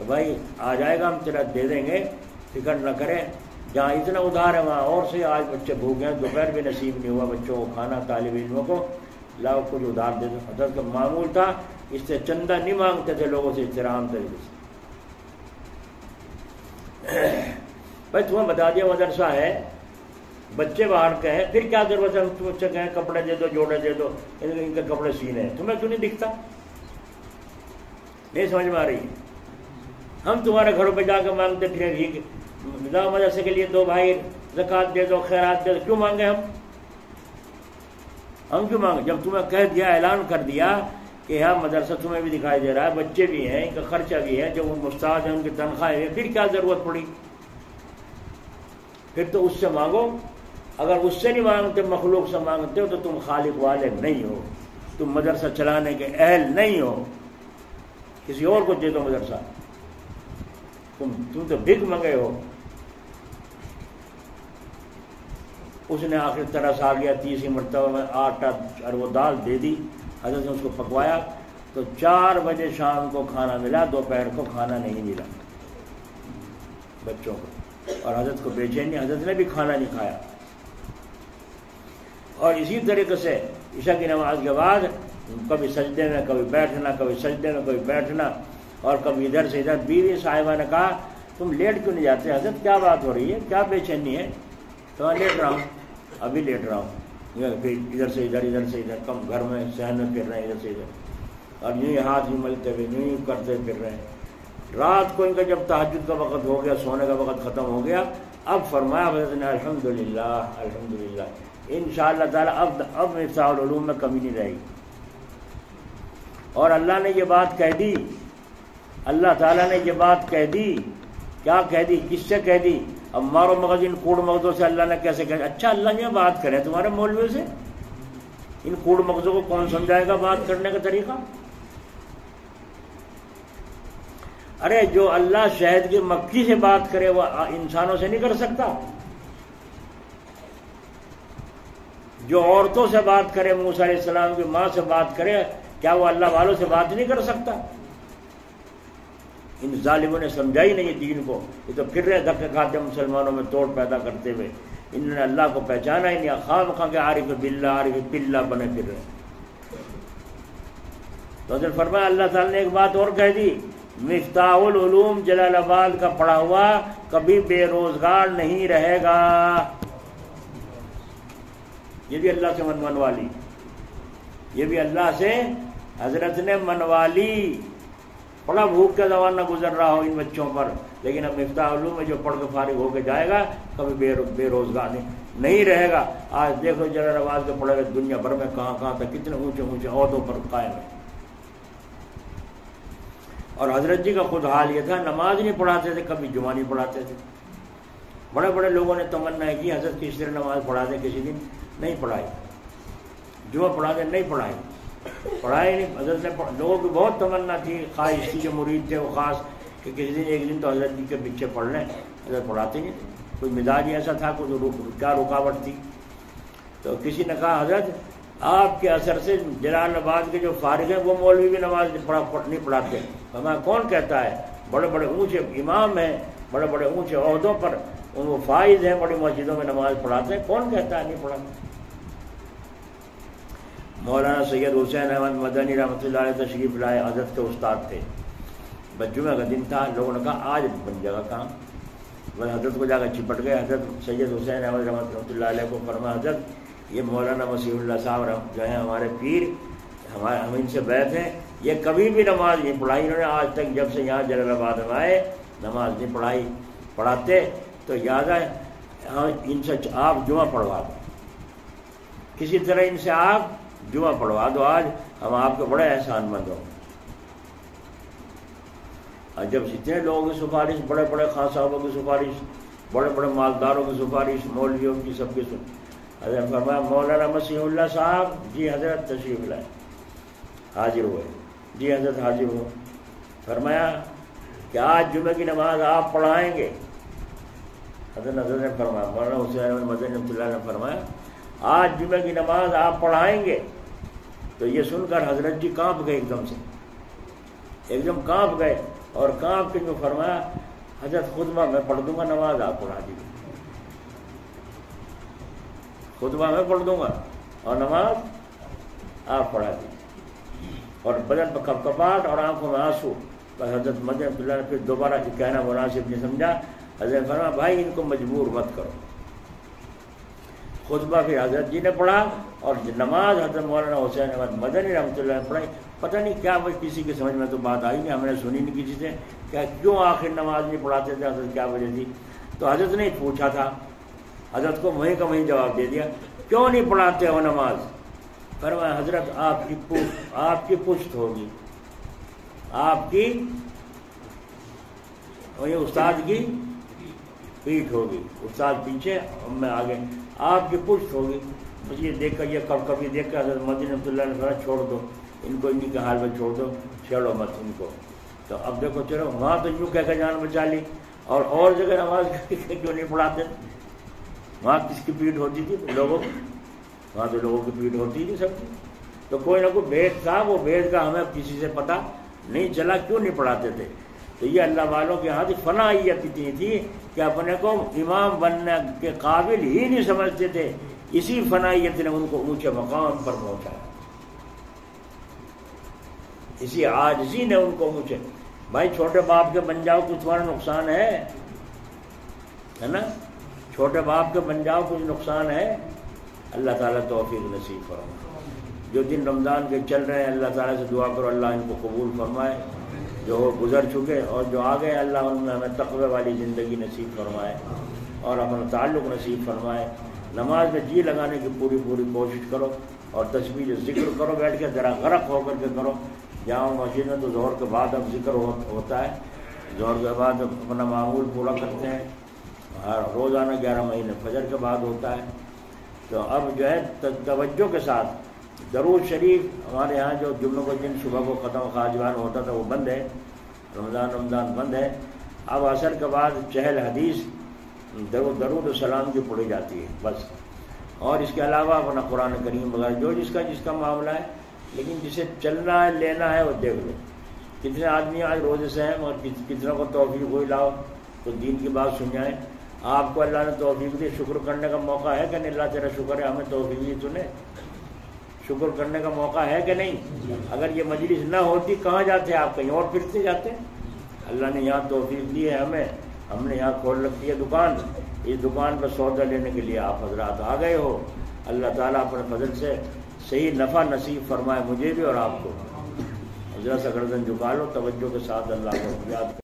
بھائی آ جائے گا، ہم تیرا دے دیں گے، فکر نہ کریں، جہاں اتنا ادھار ہے وہاں اور سے آج بچے بھوکے ہیں، دوپہر بھی نصیب نہیں ہوا بچوں کو کھانا، طالب علموں کو، لاؤ کچھ ادھار دے دو۔ حضرت کا معمول تھا، اس سے چندہ نہیں مانگتے تھے لوگوں سے، احترام طریقے سے۔ بھائی تمہیں بتا دیا مدرسہ ہے، بچے باہر کے ہیں، پھر کیا ضرورت ہے تم بچے کہیں کپڑے دے دو، جوڑے دے دو، ان کے کپڑے سینے ہیں، تمہیں کیوں نہیں دکھتا؟ نہیں سمجھ میں آ رہی ہے؟ ہم تمہارے گھروں پہ جا کے مانگتے پھر مدرسے کے لیے 2 بھائی زکوٰۃ دے دو، خیرات دے دو، کیوں مانگے ہم کیوں مانگے؟ جب تمہیں کہہ دیا، اعلان کر دیا کہ ہاں مدرسہ تمہیں بھی دکھائی دے رہا ہے، بچے بھی ہیں، ان کا خرچہ بھی ہے، جو ان استاد ہیں ان کی تنخواہ ہے، پھر کیا ضرورت پڑی؟ پھر تو اس سے مانگو۔ اگر اس سے نہیں مانگتے، مخلوق سے مانگتے ہو، تو تم خالق والے نہیں ہو، تم مدرسہ چلانے کے اہل نہیں ہو، کسی اور کو دے دو مدرسہ، تم تو بھیک منگے ہو۔ اس نے آخر طرح آ گیا، 30 مرتبہ میں آٹا اور وہ دال دے دی، حضرت نے اس کو پکوایا، تو 4 بجے شام کو کھانا ملا، دوپہر کو کھانا نہیں ملا بچوں کو، اور حضرت کو بے چینی، حضرت نے بھی کھانا نہیں کھایا۔ اور اسی طریقے سے عشاء کی نماز کے بعد کبھی سجدے میں کبھی بیٹھنا، کبھی سجدے میں کبھی بیٹھنا، اور کبھی ادھر سے ادھر۔ بیوی صاحبہ نے کہا تم لیٹ کیوں نہیں جاتے؟ حضرت کیا بات ہو رہی ہے، کیا بے چینی ہے؟ تو میں لیٹ رہا ہوں، ابھی لیٹ رہا ہوں، پھر ادھر سے ادھر، ادھر سے ادھر، کم گھر میں صحن میں پھر رہے ہیں ادھر سے ادھر، اور یوں ہی ہاتھ یوں ملتے ہوئے یوں کرتے پھر رہے ہیں۔ رات کو ان کا جب تہجد کا وقت ہو گیا، سونے کا وقت ختم ہو گیا، اب فرمایا حضرت نے الحمدللہ الحمدللہ، انشاءاللہ تعالیٰ اب مفتاح العلوم میں کمی نہیں رہے گی۔ اور اللہ نے یہ بات کہہ دی، اللہ تعالیٰ نے یہ بات کہہ دی، کیا کہہ دی؟ کس سے کہہ دی؟ اب مارو مغز ان کوڑ مغزوں سے اللہ نے کیسے کہا؟ اچھا اللہ یہ بات کرے تمہارے مولویوں سے، ان کوڑ مغزوں کو کون سمجھائے گا بات کرنے کا طریقہ؟ ارے جو اللہ شہد کی مکھی سے بات کرے وہ انسانوں سے نہیں کر سکتا؟ جو عورتوں سے بات کرے، موسیٰ علیہ السلام کی ماں سے بات کرے، کیا وہ اللہ والوں سے بات نہیں کر سکتا؟ ان ظالموں نے سمجھا ہی نہیں دین کو، یہ تو پھر رہے دھکے کھاتے مسلمانوں میں توڑ پیدا کرتے ہوئے، انہوں نے اللہ کو پہچانا ہی نہیں، خواہ مخواہ کے عارف باللہ عارف باللہ بنے پھر رہے۔ تو حضرت فرمایا اللہ تعالیٰ نے ایک بات اور کہہ دی، مفتاح العلوم جلال آباد کا پڑھا ہوا کبھی بے روزگار نہیں رہے گا۔ یہ بھی اللہ سے منوا لی، یہ بھی اللہ سے حضرت نے منوا لی۔ بڑا بھوک کا زمانہ گزر رہا ہو ان بچوں پر، لیکن اب مفتاح العلوم میں جو پڑھ کے فارغ ہو کے جائے گا کبھی بے روزگار نہیں رہے گا۔ آج دیکھو جلال آباد کے پڑھے ہوئے دنیا بھر میں کہاں کہاں تک کتنے اونچے اونچے عہدوں پر قائم ہیں۔ اور حضرت جی کا خود حال یہ تھا، نماز نہیں پڑھاتے تھے، کبھی جمعہ نہیں پڑھاتے تھے۔ بڑے بڑے لوگوں نے تمنا کی حضرت کی اس طرح نماز پڑھا دیں، کسی دن نہیں پڑھائی، جمعہ پڑھا دیں نہیں پڑھائی، پڑھائی نہیں۔ حضرت نے لوگوں کی بہت تمنا تھی، خواہش تھی، جو مرید تھے وہ خاص کہ کسی دن ایک دن تو حضرت جی کے پیچھے پڑھ لیں، حضرت پڑھاتے نہیں تھے۔ کوئی مزاج ایسا تھا، کوئی کیا رکاوٹ تھی؟ تو کسی نے کہا حضرت آپ کے اثر سے جلال آباد کے جو فارغ ہیں وہ مولوی بھی نماز نہیں پڑھاتے. ہمیں کون کہتا ہے؟ بڑے بڑے اونچے امام ہیں, بڑے بڑے اونچے عہدوں پر وہ فائز ہیں, بڑی مسجدوں میں نماز پڑھاتے ہیں, کون کہتا ہے نہیں پڑھاتے؟ مولانا سید حسین احمد مدنی رحمۃ اللہ علیہ تشریف لائے, حضرت کے استاد تھے. جمعہ کا دن تھا, لوگوں نے کہا آج بن جگہ کہاں, وہ حضرت کو جا کر چپٹ گئے. حضرت سید حسین احمد رحمۃ اللہ علیہ کو فرمایا, حضرت یہ مولانا مسیح اللہ صاحب جو ہیں ہمارے پیر, ہم ان سے بیعت ہیں, یہ کبھی بھی نماز نہیں پڑھائی انہوں نے آج تک, جب سے یہاں جلال آباد میں آئے نماز نہیں پڑھائی. پڑھاتے تو یاد ہے ان سے آپ جمعہ پڑھوا دو, کسی طرح ان سے آپ جمعہ پڑھوا دو, آج ہم آپ کے بڑے احسان مند ہوں. اور جب اتنے لوگوں کی سفارش, بڑے بڑے خان صاحبوں کی سفارش, بڑے بڑے مالداروں کی سفارش, مولویوں کی, سب کی حضرت فرمایا مولانا مسیح اللہ صاحب, جی حضرت تشریف لائے, حاضر ہوئے, جی حضرت حاضر ہوئے. فرمایا کہ آج جمعہ کی نماز آپ پڑھائیں گے؟ حضرت نے فرمایا, مولانا حسین احمد مدنی رحمۃ اللہ نے فرمایا آج جمعہ کی نماز آپ پڑھائیں گے؟ تو یہ سن کر حضرت جی کانپ گئے, ایک دم کانپ گئے, اور کانپ کے جو فرمایا حضرت خطبہ میں پڑھ دوں گا, نماز آپ پڑھا دیجیے. خطبہ میں پڑھ دوں گا اور نماز آپ پڑھا دیجیے. اور بدن پر کپکپاہٹ اور آنکھوں میں آنسو. حضرت مدنی رحمۃ اللہ نے پھر دوبارہ کہنا مناسب نہیں سمجھا. حضرت فرمایا بھائی ان کو مجبور مت کرو. خطبہ پھر حضرت جی نے پڑھا, اور نماز حضرت مولانا حسین احمد مدنی رحمۃ اللہ نے پڑھائی. پتہ نہیں کیا کسی کی سمجھ میں تو بات آئی نہیں, ہم نے سنی نہیں کسی سے کیا کیوں آخر نماز نہیں پڑھاتے تھے حضرت, کیا وجہ تھی. تو حضرت نے پوچھا تھا, حضرت کو وہیں کا وہیں جواب دے دیا, کیوں نہیں پڑھاتے ہو نماز؟ فرمایا حضرت آپ کی پشت ہوگی, آپ کی اور یہ استاد کی پیٹھ ہوگی, استاد پیچھے میں آگے, آپ کی پشت ہوگی. بس یہ دیکھ کر, یہ کبھی دیکھ کر حضرت مدنی رحمۃ اللہ نے فرمایا چھوڑ دو ان کو, انہیں کے حال میں چھوڑ دو, چھیڑو مت ان کو. تو اب دیکھو چلو وہاں تو یوں کہہ کر جان بچا لی, اور جگہ نماز کیوں نہیں پڑھاتے؟ وہاں کس کی پیٹھ ہوتی تھی؟ لوگوں کی. وہاں تو لوگوں کی پیٹھ ہوتی تھی سب کی. تو کوئی نہ کوئی بھید تھا, وہ بھید کا ہمیں کسی سے پتہ نہیں چلا, کیوں نہیں پڑھاتے تھے. تو یہ اللہ والوں کے ہاتھ فنائیت اتنی تھی کہ اپنے کو امام بننے کے قابل ہی نہیں سمجھتے تھے. اسی فنائیت نے ان کو اونچے مقام پر پہنچایا, اسی عاجزی نے ان کو اونچے. بھائی چھوٹے باپ کے بن جاؤ کچھ تمہارا نقصان ہے نا, چھوٹے باپ کے بن جاؤ کچھ نقصان ہے. اللہ تعالیٰ توفیق نصیب فرمائے. جو دن رمضان کے چل رہے ہیں اللہ تعالیٰ سے دعا کرو اللہ ان کو قبول فرمائے. جو گزر چکے اور جو آ گئے اللہ ان میں ہمیں تقوی والی زندگی نصیب فرمائے اور اپنا تعلق نصیب فرمائے. نماز میں جی لگانے کی پوری کوشش کرو, اور تسبیح ذکر کرو, بیٹھ کے ذرا غرق ہو کر کے کرو. جامع مسجد میں تو ظہر کے بعد اب ذکر ہوتا ہے, ظہر کے بعد اپنا معمول پورا کرتے ہیں, ہر روزانہ 11 مہینے فجر کے بعد ہوتا ہے. تو اب جو ہے توجہ کے ساتھ درود شریف ہمارے یہاں جو جمعہ کو دن صبح کو ختم خواجوان ہوتا تھا وہ بند ہے, رمضان بند ہے. اب عصر کے بعد چہل حدیث درود و سلام کی پڑھی جاتی ہے بس, اور اس کے علاوہ اپنا قرآن کریم وغیرہ جو جس کا معاملہ ہے. لیکن جسے چلنا ہے لینا ہے وہ دیکھ لو. کتنے آدمی آج روزے سے ہیں اور کتنے کو توفیق ہوئی لاؤ تو دین کی بات سن جائیں. آپ کو اللہ نے توفیق دی, شکر کرنے کا موقع ہے کہ نہیں؟ اللہ تیرا شکر ہے ہمیں توفیق دی, تو نے شکر کرنے کا موقع ہے کہ نہیں؟ اگر یہ مجلس نہ ہوتی کہاں جاتے آپ؟ کہیں اور پھرتے جاتے. اللہ نے یہاں توفیق دی ہے ہمیں, ہم نے یہاں کھول رکھی ہے دکان, اس دکان پر سودا لینے کے لیے آپ حضرات آ گئے ہو. اللہ تعالیٰ اپنے فضل سے صحیح نفع نصیب فرمائے مجھے بھی اور آپ کو. حضرت سے گردن جھکا لو, توجہ کے ساتھ اللہ کو یاد